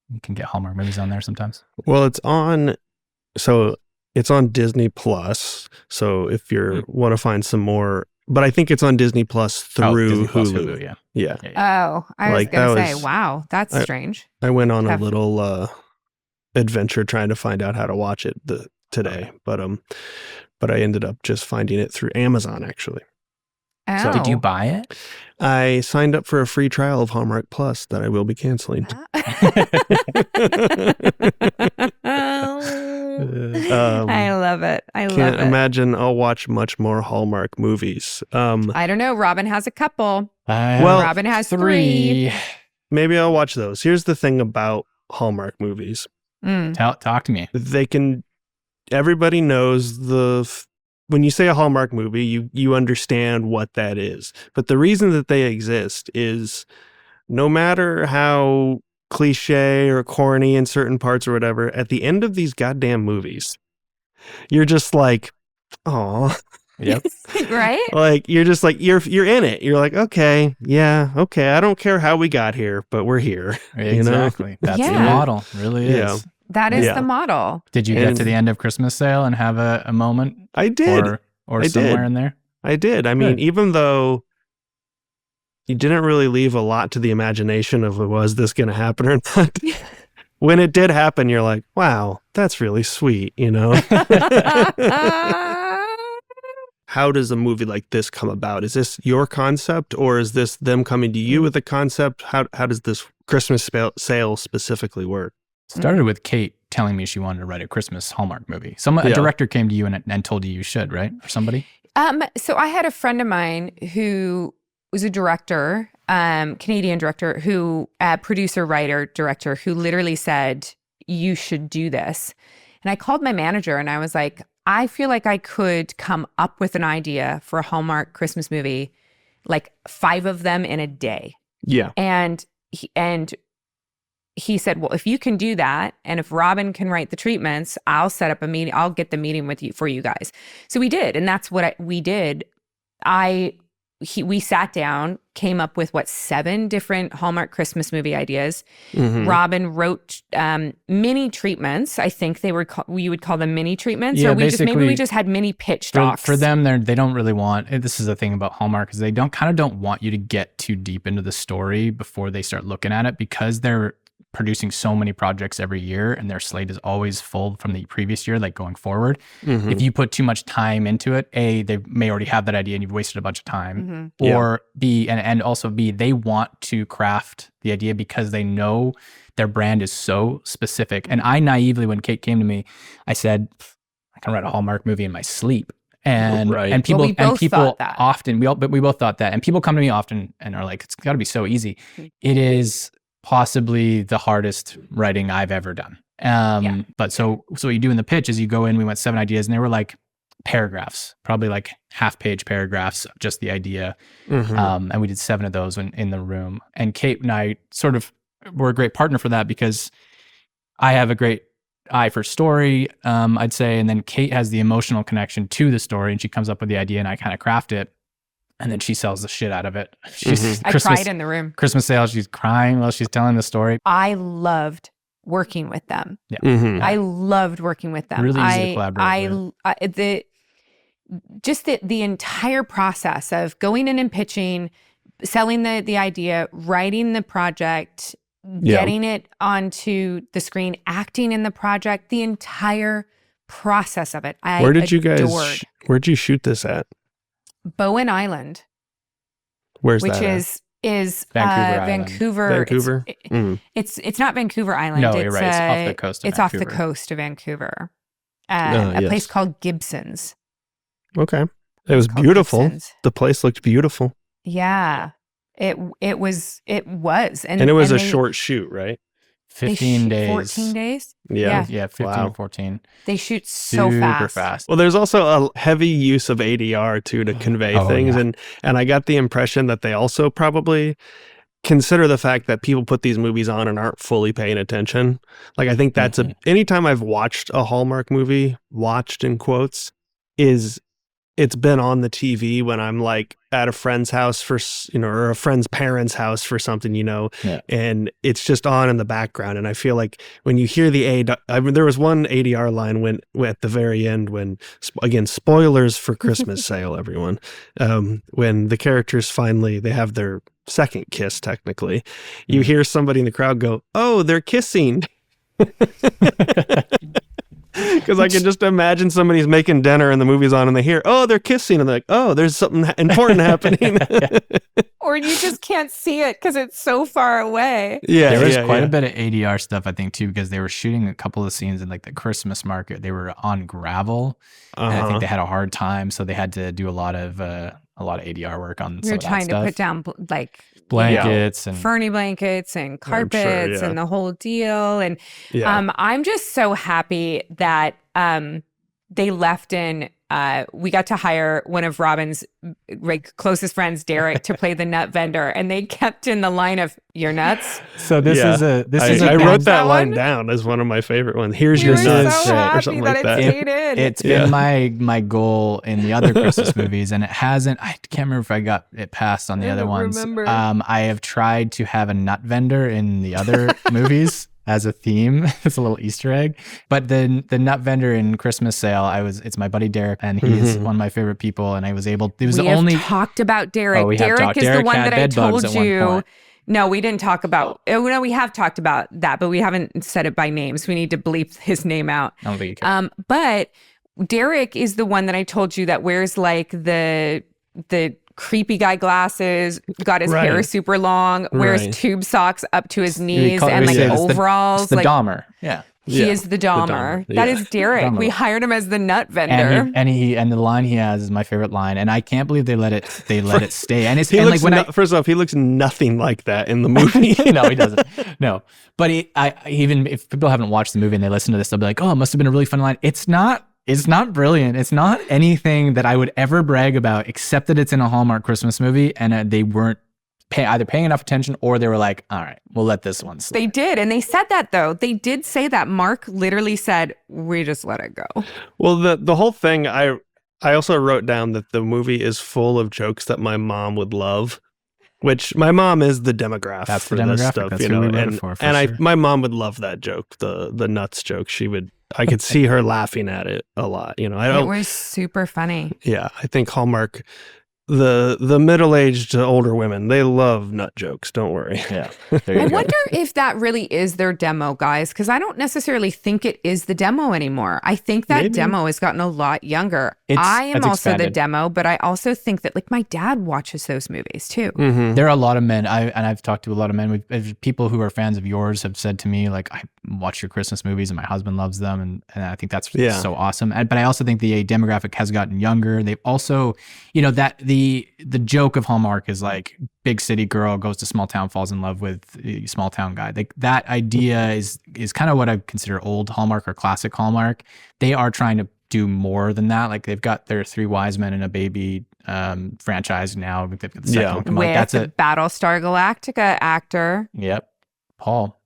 you can get Hallmark movies on there sometimes. Well, it's on Disney Plus. So if you want to find some more, but I think it's on Disney Plus through Disney Plus Hulu. Yeah. Oh, I was going to say, wow, that's strange. I went on a little adventure trying to find out how to watch it today, but I ended up just finding it through Amazon actually. Oh. So did you buy it? I signed up for a free trial of Hallmark Plus that I will be canceling. I love it. Can't imagine I'll watch much more Hallmark movies. I don't know. Robin has a couple. Robin has three. Maybe I'll watch those. Here's the thing about Hallmark movies. Talk to me. Everybody knows when you say a Hallmark movie, you understand what that is. But the reason that they exist is no matter how cliche or corny in certain parts or whatever, at the end of these goddamn movies, you're just like, oh, Yep. Right? Like you're just like you're in it. You're like, okay, yeah, okay. I don't care how we got here, but we're here. Exactly. That's the Yeah. model. Really Yeah. is. That is Yeah. the model. Did you get to the end of Christmas Sale and have a moment? I did. Or I somewhere did. in there? I did. I mean, even though you didn't really leave a lot to the imagination of was this going to happen or not. When it did happen, you're like, wow, that's really sweet, How does a movie like this come about? Is this your concept or is this them coming to you with a concept? How does this Christmas sale specifically work? Started with Kate telling me she wanted to write a Christmas Hallmark movie. A director came to you and told you should, right? Or somebody? So I had a friend of mine who was a director, Canadian director, producer, writer, director, who literally said, you should do this. And I called my manager and I was like, I feel like I could come up with an idea for a Hallmark Christmas movie, like 5 of them in a day. Yeah. And he said, well, if you can do that, and if Robin can write the treatments, I'll set up a meeting. I'll get the meeting with you for you guys. So we did. And that's what we did. We sat down, came up with 7 different Hallmark Christmas movie ideas. Mm-hmm. Robin wrote mini treatments. I think we would call them mini treatments, or we just had mini pitch docs. For them, they don't really want. This is the thing about Hallmark is they don't want you to get too deep into the story before they start looking at it, because they're producing so many projects every year and their slate is always full from the previous year, like going forward. Mm-hmm. If you put too much time into it, A, they may already have that idea and you've wasted a bunch of time. Mm-hmm. Or B, and also B, they want to craft the idea because they know their brand is so specific. And I naively, when Kate came to me, I said, I can write a Hallmark movie in my sleep. And people often, we both thought that. And people come to me often and are like, it's got to be so easy. It is possibly the hardest writing I've ever done. But so what you do in the pitch is you go in, we went 7 ideas and they were like paragraphs, probably like half-page paragraphs, just the idea. Mm-hmm. And we did 7 of those in the room. And Kate and I sort of were a great partner for that because I have a great eye for story, I'd say. And then Kate has the emotional connection to the story and she comes up with the idea and I kind of craft it. And then she sells the shit out of it. I cried in the room. Christmas sale, she's crying while she's telling the story. I loved working with them. Yeah. Mm-hmm. I loved working with them. Really easy to collaborate with. The entire process of going in and pitching, selling the idea, writing the project, getting it onto the screen, acting in the project, the entire process of it. Where'd you shoot this at? Bowen Island. Where's which that? is Vancouver. Vancouver. It's not Vancouver Island. No, you're right. It's off the coast. Off the coast of Vancouver. A place called Gibson's. Okay, it was beautiful. Gibson's. The place looked beautiful. Yeah, it was, and it was a short shoot, right? 15 days. 14 days? Yeah, 15 or 14. They shoot so super fast. Well, there's also a heavy use of ADR too to convey things. Yeah. And I got the impression that they also probably consider the fact that people put these movies on and aren't fully paying attention. Like, I think that's anytime I've watched a Hallmark movie, watched in quotes, it's been on the TV when I'm like at a friend's house or a friend's parents' house for something, and it's just on in the background. And I feel like when you hear there was one ADR line when at the very end, when, again, spoilers for Christmas sale, everyone, when the characters finally, they have their second kiss, technically, you hear somebody in the crowd go, "Oh, they're kissing." Because I can just imagine somebody's making dinner and the movie's on and they hear, "Oh, they're kissing," and they're like, "Oh, there's something important happening." Or you just can't see it because it's so far away. Yeah, there was quite a bit of ADR stuff, I think, too, because they were shooting a couple of scenes in like the Christmas market. They were on gravel, and I think they had a hard time, so they had to do a lot of ADR work on. We were trying to put down blankets and Fernie blankets and carpets and the whole deal. And I'm just so happy that they left in we got to hire one of Robin's closest friends, Derek, to play the nut vendor, and they kept in the line of "You're nuts." So I wrote that line down as one of my favorite ones. Here's your nuts, or something like that. It's been my goal in the other Christmas movies, and it hasn't. I can't remember if I got it passed on the other ones. I have tried to have a nut vendor in the other movies as a theme. It's a little Easter egg. But the nut vendor in Christmas Sale, it's my buddy Derek, and he's one of my favorite people. And I was able. It was we the only talked about Derek. Oh, Derek is the one that I told you. No, we didn't talk about. Oh, no, we have talked about that, but we haven't said it by name. So we need to bleep his name out. I don't think you can. But Derek is the one that I told you that wears like the creepy guy glasses, got his hair super long, wears tube socks up to his knees, and like overalls. It's the Dahmer. Yeah. He is the Dahmer. That is Derek. We hired him as the nut vendor. And the line he has is my favorite line, and I can't believe they let it stay. And it's first off, he looks nothing like that in the movie. No, he doesn't. No, but even if people haven't watched the movie and they listen to this, they'll be like, "Oh, it must have been a really fun line." It's not. It's not brilliant. It's not anything that I would ever brag about, except that it's in a Hallmark Christmas movie, and they weren't either paying enough attention, or they were like, all right, we'll let this one slide. They did. And they said that, though. They did say that. Mark literally said, we just let it go. Well, the whole thing, I also wrote down that the movie is full of jokes that my mom would love, which my mom is the demographic. That's for the demographic. This stuff, That's who we voted for sure. My mom would love that joke, the nuts joke. I could see her laughing at it a lot. It was super funny. Yeah, I think Hallmark, the middle-aged older women, they love nut jokes. Don't worry. Yeah. I wonder if that really is their demo, guys, because I don't necessarily think it is the demo anymore. I think that demo has gotten a lot younger. I am also expanded. The demo, but I also think that like my dad watches those movies too. Mm-hmm. There are a lot of men, I've talked to a lot of men. People who are fans of yours have said to me, like, I watch your Christmas movies and my husband loves them, and I think that's so awesome. But I also think the demographic has gotten younger. They've also, that the joke of Hallmark is like big city girl goes to small town, falls in love with a small town guy. Like that idea is kind of what I consider old Hallmark or classic Hallmark. They are trying to do more than that. Like they've got their Three Wise Men and a Baby franchise now. They've got the second one. With that's a Battlestar Galactica actor. Yep. Paul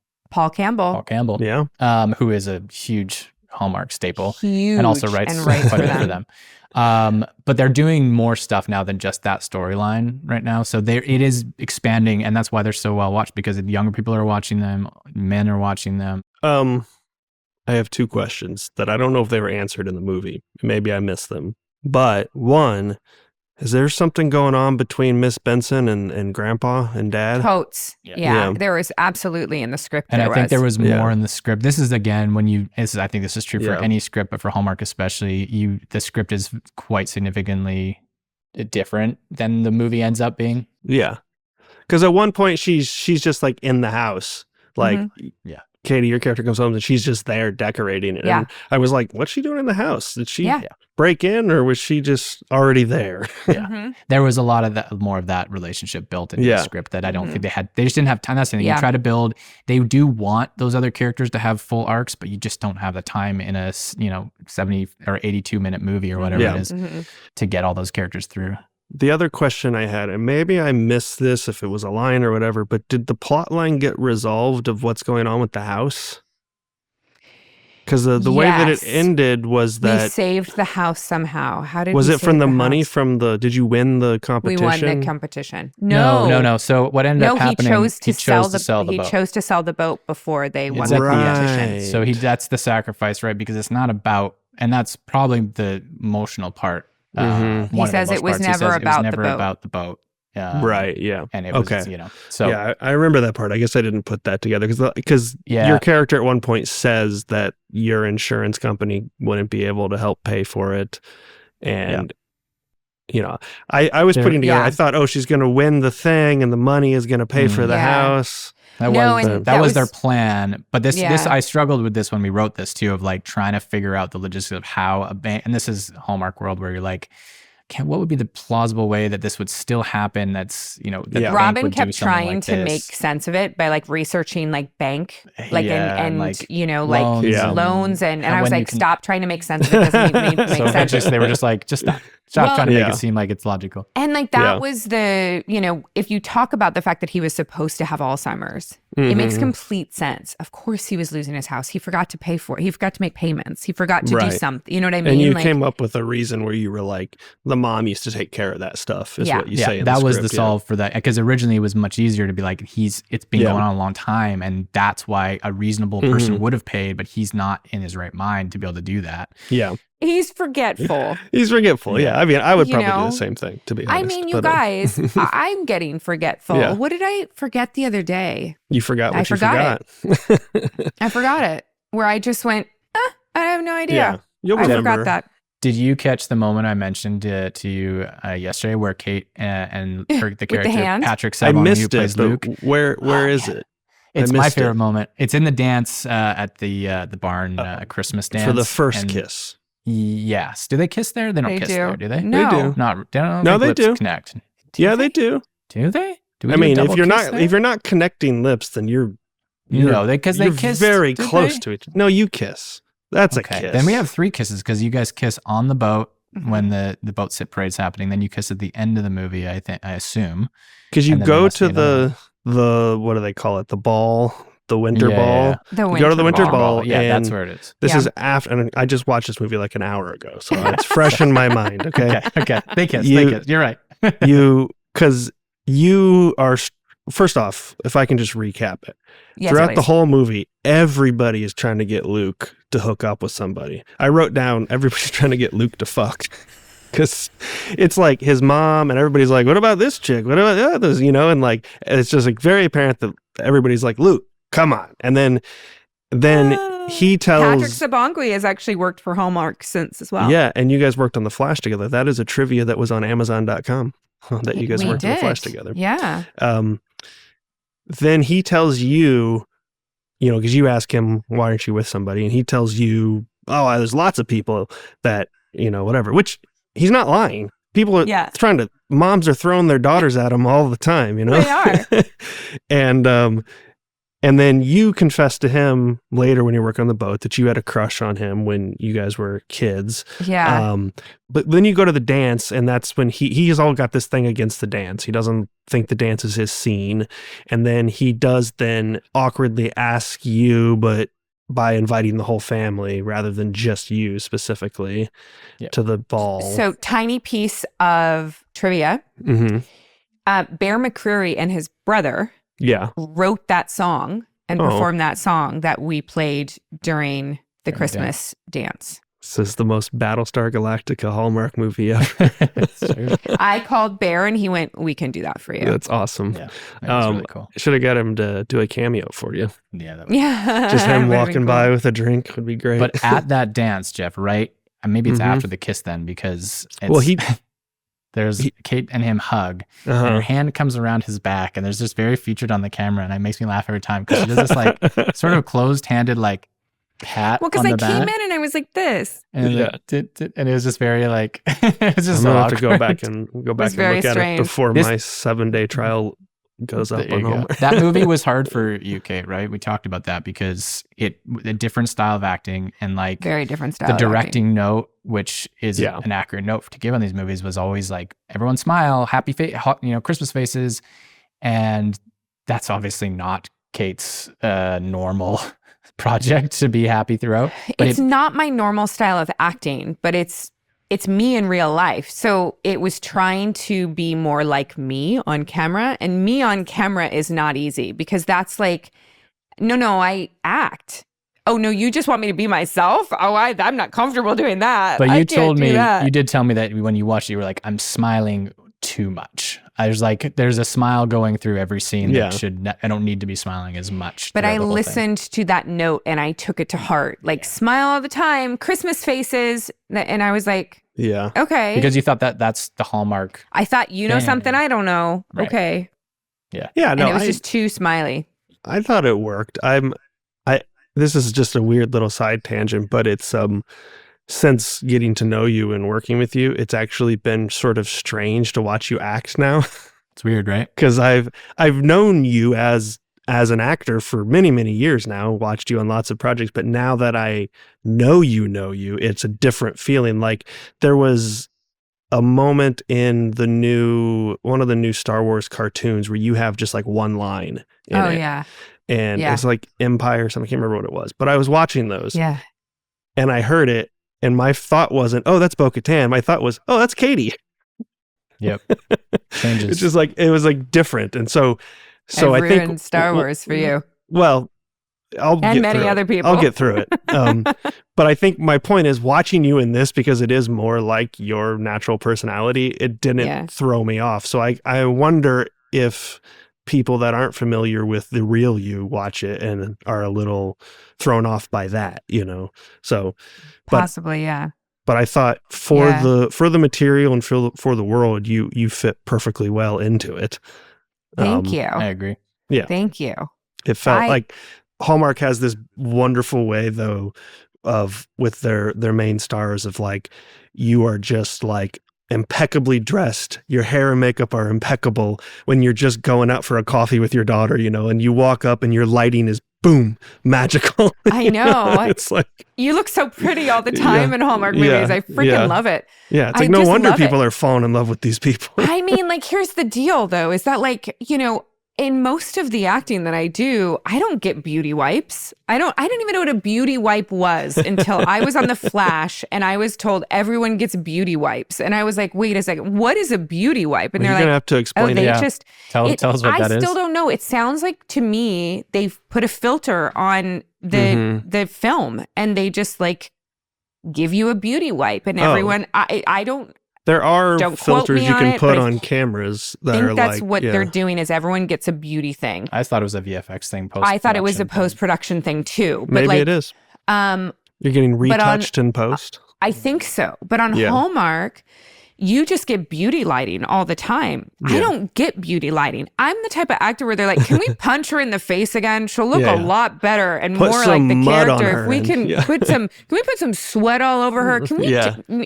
Campbell. Yeah. Who is a huge Hallmark staple. Huge. And also writes quite a bit for them. But they're doing more stuff now than just that storyline right now. So it is expanding, and that's why they're so well watched, because younger people are watching them, men are watching them. I have two questions that I don't know if they were answered in the movie. Maybe I missed them. But one, is there something going on between Miss Benson and Grandpa and Dad? Totes. Yeah. There was absolutely in the script. And I think there was more in the script. This is, again, I think this is true for any script, but for Hallmark especially, the script is quite significantly different than the movie ends up being. Yeah. Because at one point she's just like in the house. Like, Katie, your character comes home and she's just there decorating it. Yeah. And I was like, what's she doing in the house? Did she break in, or was she just already there? Yeah. Mm-hmm. There was a lot of that, more of that relationship built into the script that I don't think they had. They just didn't have time. That's the thing. You try to build, they do want those other characters to have full arcs, but you just don't have the time in a 70 or 82 minute movie or whatever it is to get all those characters through. The other question I had, and maybe I missed this if it was a line or whatever, but did the plot line get resolved of what's going on with the house? Because the way that it ended was that we saved the house somehow. How did was we it from the money house? From the? Did you win the competition? We won the competition. No. So what ended up happening? He chose to sell the boat. He chose to sell the boat before they won the competition. So that's the sacrifice, right? Because it's not about, and that's probably the emotional part. He says it was never about the boat. Right. Yeah. And it was, so yeah, I remember that part. I guess I didn't put that together because your character at one point says that your insurance company wouldn't be able to help pay for it. And, I was putting together, I thought, she's going to win the thing and the money is going to pay for the house. That was their plan. But this I struggled with this when we wrote this too, of like trying to figure out the logistics of how a bank, and this is Hallmark world where you're like, what would be the plausible way that this would still happen? That's, that the bank Robin would do kept something trying like to make this. sense of it by like researching like bank, like and like like loans and I was when you like, can- stop trying to make sense of it. Doesn't make So sense. eventually they were just like, just stop trying to make it seem like it's logical. And like that was the, if you talk about the fact that he was supposed to have Alzheimer's, it makes complete sense. Of course he was losing his house. He forgot to pay for it. He forgot to make payments. He forgot to do something. You know what I mean? And you came up with a reason where you were like, the mom used to take care of that stuff, is what you say in the that was script, the solve for that. Because originally it was much easier to be like, it's been going on a long time, and that's why a reasonable person would have paid, but he's not in his right mind to be able to do that. Yeah. He's forgetful. He's forgetful. Yeah. I mean, I would probably do the same thing, to be honest. I mean, you guys, I'm getting forgetful. Yeah. What did I forget the other day? You forgot what you forgot. I forgot it. Where I just went, I have no idea. Yeah. You'll remember. I forgot that. Did you catch the moment I mentioned to you yesterday where Kate and the character hand? Patrick I Sackhoff, missed who it, plays but Luke? where is it? It's my favorite it. moment. It's in the dance at the barn Christmas dance For the first and kiss. Yes. Do they kiss there? They don't kiss there, do they? No. They do. No, they lips do. Connect. Yeah, they do. Do they? Do we I do a mean, double if you're kiss there? not connecting lips, then you're No, because they you're kissed. very did close they? to each. No, you kiss. That's a kiss. Then we have 3 kisses because you guys kiss on the boat when the boat sit parade's happening. Then you kiss at the end of the movie, I assume. Because you and then there go must to be another the what do they call it? The ball, the winter ball. The You go to the winter ball. Yeah, and that's where it is. This is after, and I just watched this movie like an hour ago, so it's fresh in my mind. Okay. Okay. They kiss. They kiss. You're right. Because you are, first off, if I can just recap it, throughout the please. whole movie, everybody is trying to get Luke to hook up with somebody. I wrote down everybody's trying to get Luke to fuck. Because it's like his mom and everybody's like, what about this chick? What about this? And like, it's just like very apparent that everybody's like, Luke, come on. And then he tells Patrick Sabongui has actually worked for Hallmark since as well. Yeah, and you guys worked on The Flash together. That is a trivia that was on Amazon.com that you guys worked on The Flash together. Yeah. Then he tells you, because you ask him, why aren't you with somebody? And he tells you, oh, there's lots of people that, whatever, which he's not lying. People are moms are throwing their daughters at him all the time, They are. And then you confess to him later when you're working on the boat that you had a crush on him when you guys were kids. Yeah. But then you go to the dance, and that's when he's all got this thing against the dance. He doesn't think the dance is his scene. And then he does then awkwardly ask you, but by inviting the whole family rather than just you specifically to the ball. So tiny piece of trivia. Mm-hmm. Bear McCreary and his brother wrote that song and performed that song that we played during the Christmas dance. This is the most Battlestar Galactica Hallmark movie ever. I called Bear and he went, we can do that for you. That's awesome. Yeah, that's really cool. Should have got him to do a cameo for you. Yeah. Just him walking by with a drink would be great. But at that dance, Jeph, right? And maybe it's after the kiss then, because it's, Kate and him hug, and her hand comes around his back, and there's just very featured on the camera, and it makes me laugh every time because she does this like sort of closed-handed like pat. Well, because I came in and I was like this, and and it was just very like it's just. I'm gonna have to go back and look strange. at it before my 7-day trial goes up on Hallmark. That movie was hard for you, Kate, right? We talked about that because a different style of acting and like very different style. The directing note, which is an accurate note to give on these movies, was always like everyone smile, happy face, Christmas faces, and that's obviously not Kate's normal project to be happy throughout. But it's not my normal style of acting, but it's me in real life. So it was trying to be more like me on camera, and me on camera is not easy because that's like, no, I act. Oh no, you just want me to be myself? Oh, I'm not comfortable doing that. But you told me, you did tell me that when you watched it, you were like, I'm smiling too much. There's a smile going through every scene that I don't need to be smiling as much. But I listened to that note and I took it to heart. Like smile all the time, Christmas faces. And I was like, okay. Because you thought that's the Hallmark. I thought, know something I don't know. Right. Okay. Yeah. And it was just too smiley. I thought it worked. This is just a weird little side tangent, but it's since getting to know you and working with you, it's actually been sort of strange to watch you act now. It's weird, right? Because I've known you as an actor for many, many years now, watched you on lots of projects, but now that I know you, it's a different feeling. Like there was a moment in one of the new Star Wars cartoons where you have just like one line in it. Yeah. And it's like Empire or something. I can't remember what it was, but I was watching those. Yeah. And I heard it, and my thought wasn't, oh, that's Bo-Katan. My thought was, oh, that's Katee. Yep. Changes. It's just like, it was like different. And so I've I think ruined Star Wars for you. Well, and many other people. I'll get through it. But I think my point is watching you in this, because it is more like your natural personality, it didn't throw me off. So I wonder if people that aren't familiar with the real you watch it and are a little thrown off by that, So possibly, yeah. But I thought for the material and for the world, you fit perfectly well into it. Thank you. I agree. Yeah. Thank you. It felt like Hallmark has this wonderful way, though, of with their main stars of like, you are just like impeccably dressed. Your hair and makeup are impeccable when you're just going out for a coffee with your daughter, and you walk up and your lighting is boom, magical. I know. It's like, you look so pretty all the time in Hallmark movies. I freaking love it. Yeah. It's like, no wonder people are falling in love with these people. I mean, like, here's the deal though, is that like, in most of the acting that I do, I don't get beauty wipes. I didn't even know what a beauty wipe was until I was on The Flash and I was told everyone gets beauty wipes. And I was like, wait a second, what is a beauty wipe? And they're like, you're going to have to explain it. Tell us what that is. I still don't know. It sounds like to me, they've put a filter on the film and they just like give you a beauty wipe and everyone, I don't. There are Don't filters you can put on cameras that are like... I think that's what they're doing is everyone gets a beauty thing. I thought it was a VFX thing. I thought it was a post-production thing too. But maybe it is. You're getting retouched in post? I think so. But on Hallmark, you just get beauty lighting all the time. I don't get beauty lighting. I'm the type of actor where they're like, can we punch her in the face again? She'll look a lot better and more like the character. If we can put can we put some sweat all over her? Can we,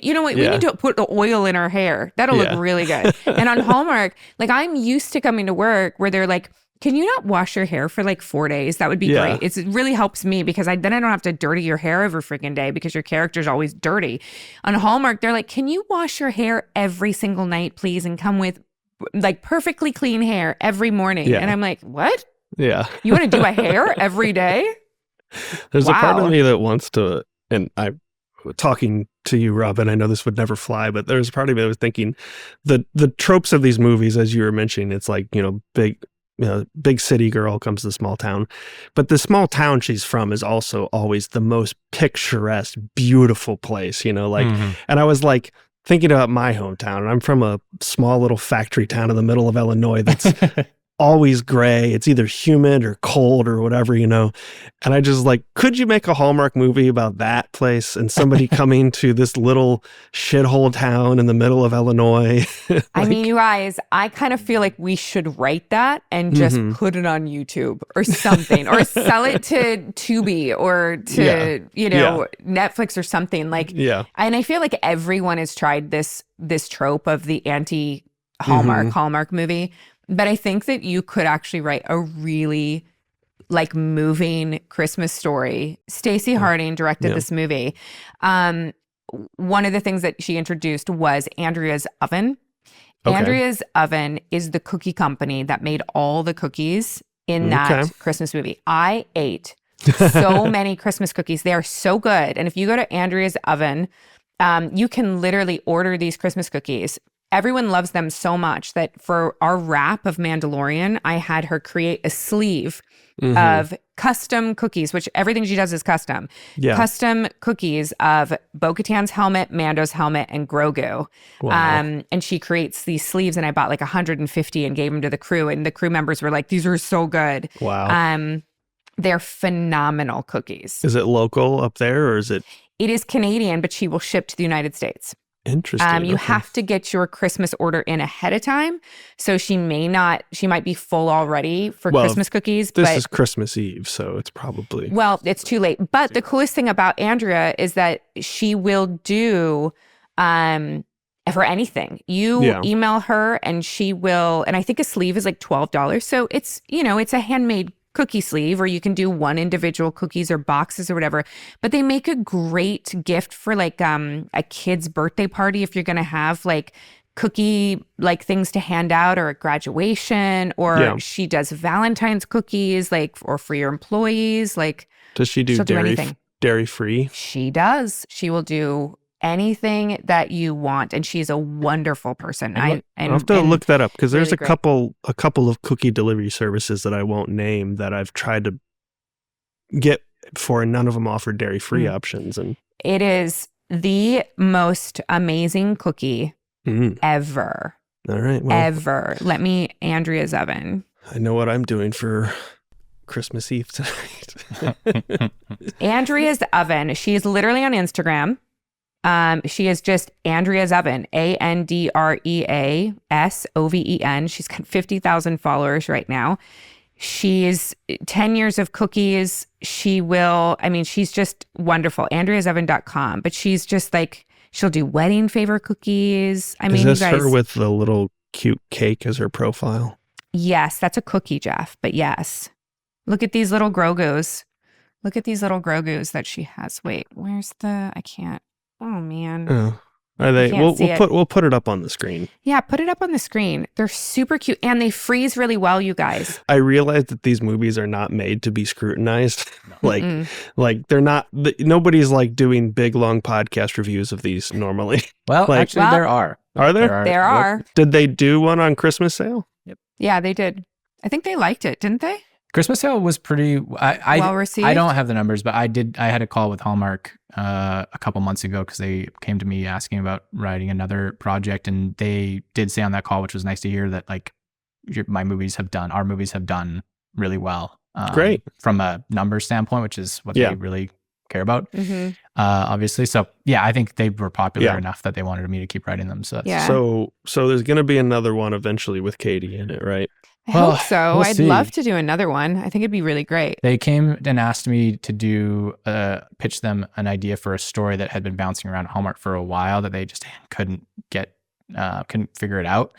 you know what? We need to put the oil in her hair. That'll look really good. And on Hallmark, like I'm used to coming to work where they're like, can you not wash your hair for like 4 days? That would be great. It really helps me because then I don't have to dirty your hair every freaking day because your character's always dirty. On Hallmark, they're like, can you wash your hair every single night, please? And come with like perfectly clean hair every morning. Yeah. And I'm like, what? Yeah. You want to do a hair every day? There's a part of me that wants to, and I'm talking to you, Robin, I know this would never fly, but there's a part of me that was thinking the tropes of these movies, as you were mentioning, it's like, big city girl comes to small town, but the small town she's from is also always the most picturesque, beautiful place, and I was like thinking about my hometown, and I'm from a small little factory town in the middle of Illinois that's always gray. It's either humid or cold or whatever, and I just like, could you make a Hallmark movie about that place and somebody coming to this little shithole town in the middle of Illinois? I mean, you guys, I kind of feel like we should write that and just put it on YouTube or something, or sell it to Tubi or to, Netflix or something like, and I feel like everyone has tried this trope of the anti-Hallmark movie. But I think that you could actually write a really like moving Christmas story. Stacey Harding directed this movie. One of the things that she introduced was Andrea's Oven. Okay. Andrea's Oven is the cookie company that made all the cookies in that Christmas movie. I ate so many Christmas cookies. They are so good. And if you go to Andrea's Oven, you can literally order these Christmas cookies. Everyone loves them so much that for our wrap of Mandalorian, I had her create a sleeve of custom cookies, which everything she does is custom. Yeah. Custom cookies of Bo-Katan's helmet, Mando's helmet, and Grogu. Wow. And she creates these sleeves, and I bought like 150 and gave them to the crew. And the crew members were like, these are so good. Wow. They're phenomenal cookies. Is it local up there or is it? It is Canadian, but she will ship to the United States. Interesting. You Okay. have to get your Christmas order in ahead of time. So she might be full already for Well, Christmas cookies. This but is Christmas Eve, so it's probably. Well, it's too late. But the coolest thing about Andrea is that she will do for anything. You email her and she will, and I think a sleeve is like $12. So it's, it's a handmade cookie sleeve, or you can do one individual cookies or boxes or whatever. But they make a great gift for like a kid's birthday party if you're going to have like cookie like things to hand out, or at graduation, or she does Valentine's cookies like, or for your employees. Like, does she do dairy free? She does. She will do anything that you want, and she's a wonderful person. I'll have to look that up, because there's really a couple of cookie delivery services that I won't name that I've tried to get for, and none of them offer dairy free options. And it is the most amazing cookie ever. All right, well, ever. Let me Andrea's oven. I know what I'm doing for Christmas Eve tonight. Andrea's oven. She is literally on Instagram. She is just Andrea's oven, ANDREASOVEN. She's got 50,000 followers right now. She's 10 years of cookies. She's just wonderful. Andrea'sOven.com. But she's just like, she'll do wedding favor cookies. Is this her with the little cute cake as her profile? Yes, that's a cookie, Jeph. But yes. Look at these little Grogus. Look at these little Grogus that she has. Wait, I can't. Oh man. Oh, are they? We'll put it up on the screen. Yeah, put it up on the screen. They're super cute, and they freeze really well, you guys. I realize that these movies are not made to be scrutinized. Like they're not. Nobody's like doing big long podcast reviews of these normally. Well, there are. Are there? There are. Did they do one on Christmas sale? Yep. Yeah, they did. I think they liked it, didn't they? Christmas sale was pretty well received. I don't have the numbers, but I had a call with Hallmark a couple months ago, because they came to me asking about writing another project, and they did say on that call, which was nice to hear, that like our movies have done really well. Great. From a number standpoint, which is what they really care about. Mm-hmm. Obviously. So yeah, I think they were popular enough that they wanted me to keep writing them. So that's, so there's going to be another one eventually with Katee in it, right? I hope so. I'd love to do another one. I think it'd be really great. They came and asked me to pitch them an idea for a story that had been bouncing around Hallmark for a while, that they just couldn't figure it out.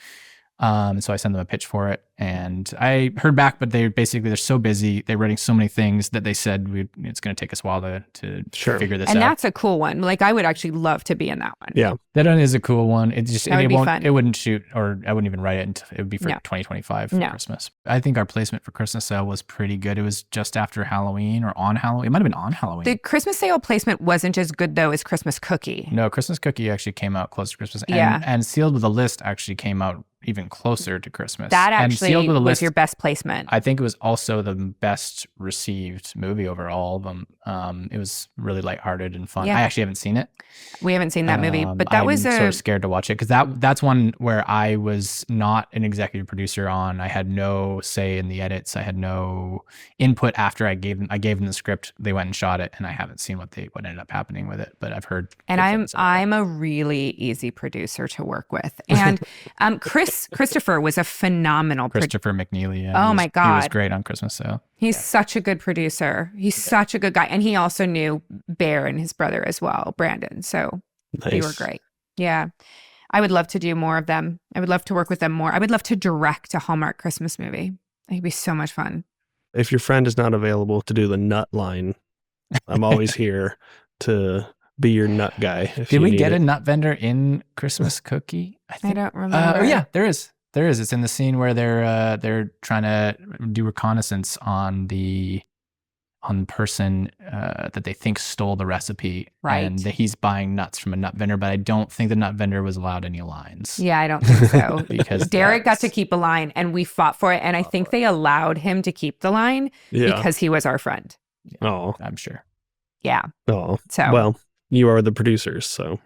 So I sent them a pitch for it, and I heard back, but they're so busy. They're writing so many things that they said it's going to take us a while to figure this out. And that's a cool one. Like, I would actually love to be in that one. Yeah. That one is a cool one. It be fun. It wouldn't shoot, or I wouldn't even write it until it would be for 2025 for Christmas. I think our placement for Christmas sale was pretty good. It was just after Halloween or on Halloween. It might have been on Halloween. The Christmas sale placement wasn't as good though as Christmas Cookie. No, Christmas Cookie actually came out close to Christmas. And Sealed with a List actually came out even closer to Christmas. That actually was your best placement. I think it was also the best received movie over all of them. It was really lighthearted and fun. I actually haven't seen it. We haven't seen that movie, but that was sort of scared to watch it, because that's one where I was not an executive producer on. I had no say in the edits. I had no input after I gave them the script. They went and shot it, and I haven't seen what ended up happening with it, but I've heard. And I'm a really easy producer to work with. And Christopher was a phenomenal Christopher McNeely. Yeah, my God. He was great on Christmas sale. He's such a good producer. He's such a good guy. And he also knew Bear and his brother as well, Brandon. So they were great. Yeah. I would love to do more of them. I would love to work with them more. I would love to direct a Hallmark Christmas movie. It'd be so much fun. If your friend is not available to do the nut line, I'm always here to be your nut guy. Did we get a nut vendor in Christmas Cookie? I don't remember. Yeah, there is. It's in the scene where they're trying to do reconnaissance on the person that they think stole the recipe, right? And he's buying nuts from a nut vendor, but I don't think the nut vendor was allowed any lines. Yeah, I don't think so. Because Derek got to keep a line, and we fought for it, and I think they allowed him to keep the line because he was our friend. Oh, I'm sure. Yeah. Oh, so well, you are the producers, so.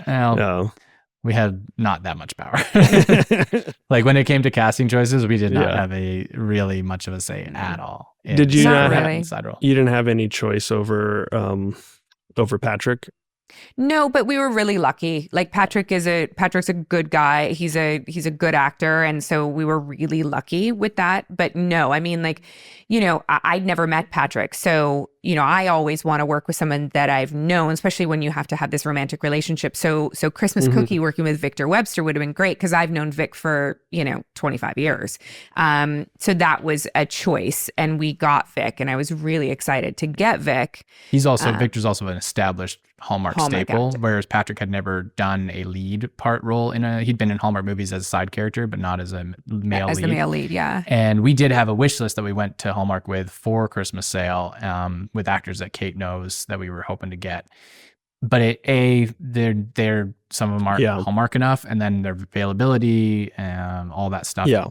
Well, we had not that much power. Like when it came to casting choices, we did not have a really much of a say at all. Did you not really? You didn't have any choice over Patrick? No, but we were really lucky. Like Patrick's a good guy. He's a good actor, and so we were really lucky with that. But no, I mean, like, I'd never met Patrick, so I always want to work with someone that I've known, especially when you have to have this romantic relationship. So Christmas Cookie working with Victor Webster would have been great because I've known Vic for 25 years. So that was a choice, and we got Vic, and I was really excited to get Vic. Victor's also an established Hallmark staple, actor. whereas Patrick had never done a lead part role he'd been in Hallmark movies as a side character, but not as a male lead. As the male lead, yeah. And we did have a wish list that we went to Hallmark with for Christmas sale, with actors that Kate knows that we were hoping to get. But they're some of them aren't Hallmark enough, and then their availability and all that stuff. Yeah.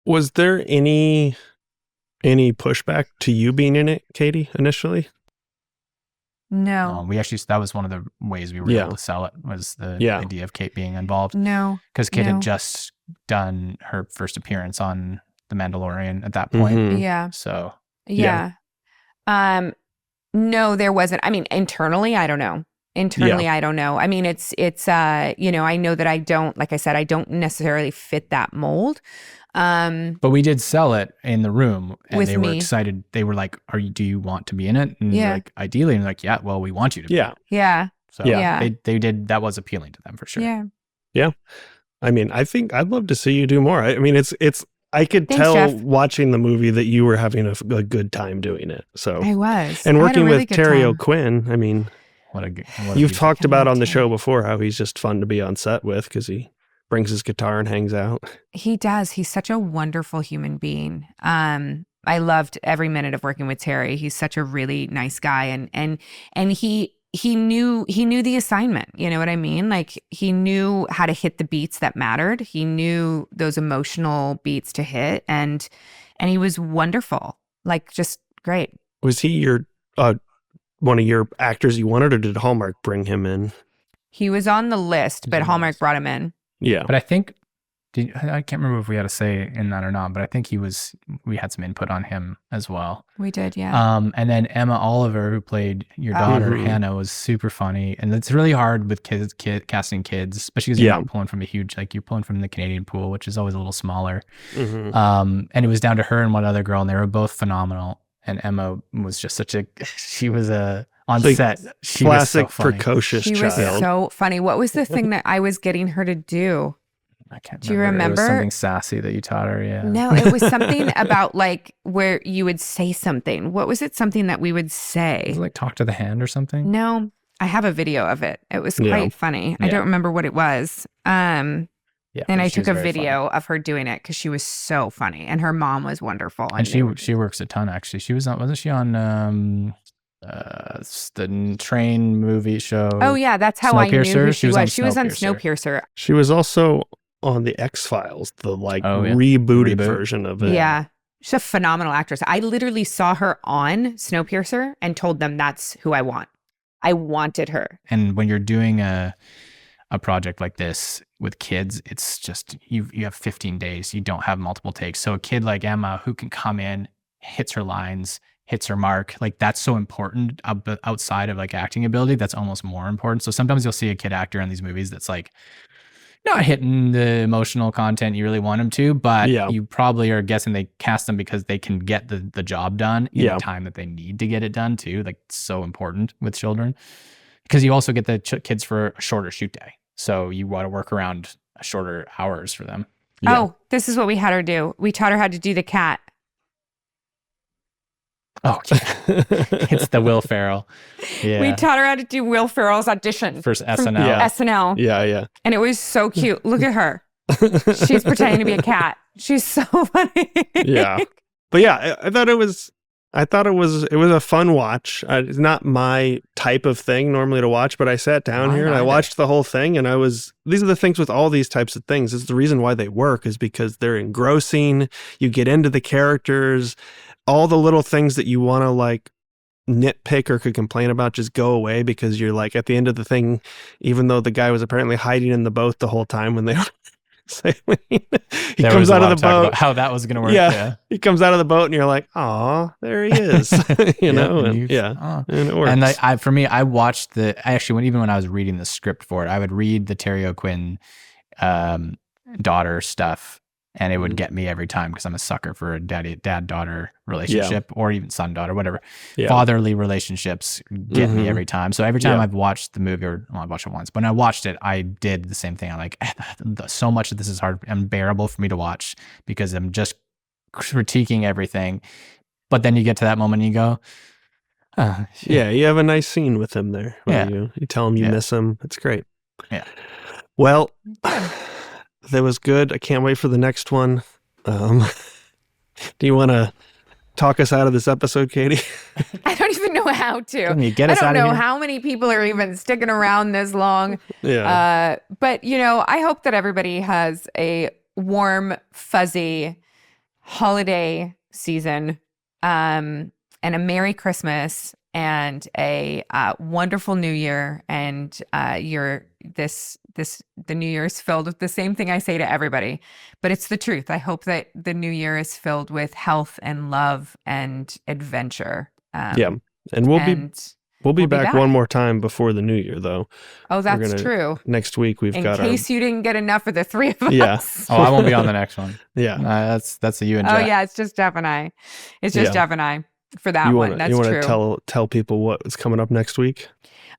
Was there any pushback to you being in it, Katee, initially? No. That was one of the ways we were able to sell it, was the idea of Kate being involved. No. Because Kate had just done her first appearance on The Mandalorian at that point. Mm-hmm. Yeah. So. Yeah. No, there wasn't. I mean, internally, I don't know. I don't know. I mean, it's I know that I don't, like I said, I don't necessarily fit that mold. But we did sell it in the room, and they were me. excited. They were like, do you want to be in it? And like, ideally, and like, yeah, well, we want you to be. Yeah. So they did, that was appealing to them for sure. Yeah. Yeah. I mean, I think I'd love to see you do more. I mean, I could Thanks, tell Jeph. Watching the movie that you were having a good time doing it. So I was. And I had a working really with good Terry time. O'Quinn, I mean, you've talked about on the show before how he's just fun to be on set with because he brings his guitar and hangs out. He does. He's such a wonderful human being. I loved every minute of working with Terry. He's such a really nice guy, and he knew the assignment. You know what I mean? Like, he knew how to hit the beats that mattered. He knew those emotional beats to hit, and he was wonderful. Like, just great. Was he your one of your actors you wanted, or did Hallmark bring him in? He was on the list, but Hallmark brought him in. Yeah. But I think, I can't remember if we had a say in that or not, but I think we had some input on him as well. We did, yeah. And then Emma Oliver, who played your daughter, Hannah, was super funny. And it's really hard with casting kids, especially because you're not pulling from you're pulling from the Canadian pool, which is always a little smaller. And it was down to her and one other girl, and they were both phenomenal. And Emma was just she was on set. She classic was so funny. precocious child. She was so funny. What was the thing that I was getting her to do? I can't remember. Do you remember? It was something sassy that you taught her, yeah. No, it was something about like where you would say something. What was it? Something that we would say? Was it like talk to the hand or something? No, I have a video of it. It was quite funny. I don't remember what it was. And I took a video of her doing it because she was so funny, and her mom was wonderful. And she works a ton, actually. She wasn't she on the train movie show? Oh yeah, that's how I knew who she was. She was on Snowpiercer. Snowpiercer. She was also on the X-Files, the rebooted version of it. Yeah. She's a phenomenal actress. I literally saw her on Snowpiercer and told them that's who I want. I wanted her. And when you're doing a project like this with kids, it's just, you have 15 days. You don't have multiple takes. So a kid like Emma who can come in, hits her lines, hits her mark, like that's so important outside of like acting ability. That's almost more important. So sometimes you'll see a kid actor in these movies that's like not hitting the emotional content you really want them to, but you probably are guessing they cast them because they can get the job done in the time that they need to get it done too. Like, it's so important with children because you also get the kids for a shorter shoot day. So you want to work around shorter hours for them. Yeah. Oh, this is what we had her do. We taught her how to do the cat. Oh, it's the Will Ferrell. Yeah. We taught her how to do Will Ferrell's audition. First SNL. SNL. Yeah. And it was so cute. Look at her. She's pretending to be a cat. She's so funny. Yeah. But yeah, I thought it was a fun watch. It's not my type of thing normally to watch, but I sat down here and I watched the whole thing, and these are the things with all these types of things. It's the reason why they work is because they're engrossing. You get into the characters, all the little things that you want to like nitpick or could complain about just go away because you're like at the end of the thing, even though the guy was apparently hiding in the boat the whole time when they were saline. He There comes was a out lot of the talk boat. about how that was going to work. Yeah. He comes out of the boat and you're like, "Aw, there he is." you know? And it works. And for me, I watched even when I was reading the script for it, I would read the Terry O'Quinn daughter stuff, and it would get me every time because I'm a sucker for a dad-daughter relationship, or even son-daughter, whatever. Fatherly relationships get me every time. So every time I've watched the movie, I watched it once, but when I watched it, I did the same thing. I'm like, so much of this is hard, unbearable for me to watch because I'm just critiquing everything. But then you get to that moment and you go, oh, yeah, you have a nice scene with him there. You tell him you miss him. It's great. Yeah. Well, that was good. I can't wait for the next one. Do you want to talk us out of this episode, Katee? I don't even know how to. Can you get us out of here? I don't know how many people are even sticking around this long. Yeah. But, I hope that everybody has a warm, fuzzy holiday season, and a Merry Christmas and a wonderful New Year. And the New Year is filled with the same thing I say to everybody, but it's the truth. I hope that the New Year is filled with health and love and adventure. And we'll be back one more time before the New Year, though. Oh, that's true. Next week we've got in case you didn't get enough of the three of us. Yeah. Oh, I won't be on the next one. Yeah. That's you and Jeph. Oh yeah, it's just Jeph and I. It's just Jeph and I for that one. That's true. You want to tell people what's coming up next week?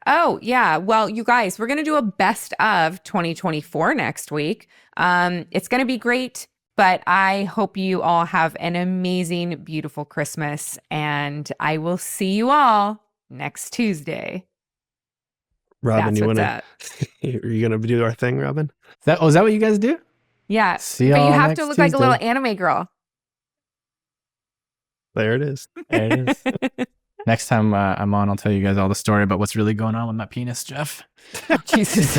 Oh, yeah. Well, you guys, we're going to do a best of 2024 next week. It's going to be great, but I hope you all have an amazing, beautiful Christmas, and I will see you all next Tuesday. Robin, That's are you going to do our thing, Robin? Is that what you guys do? Yeah. See but you y'all have next to look Tuesday. like a little anime girl. There it is. There it is. Next time I'm on, I'll tell you guys all the story about what's really going on with my penis, Jeph. Jesus.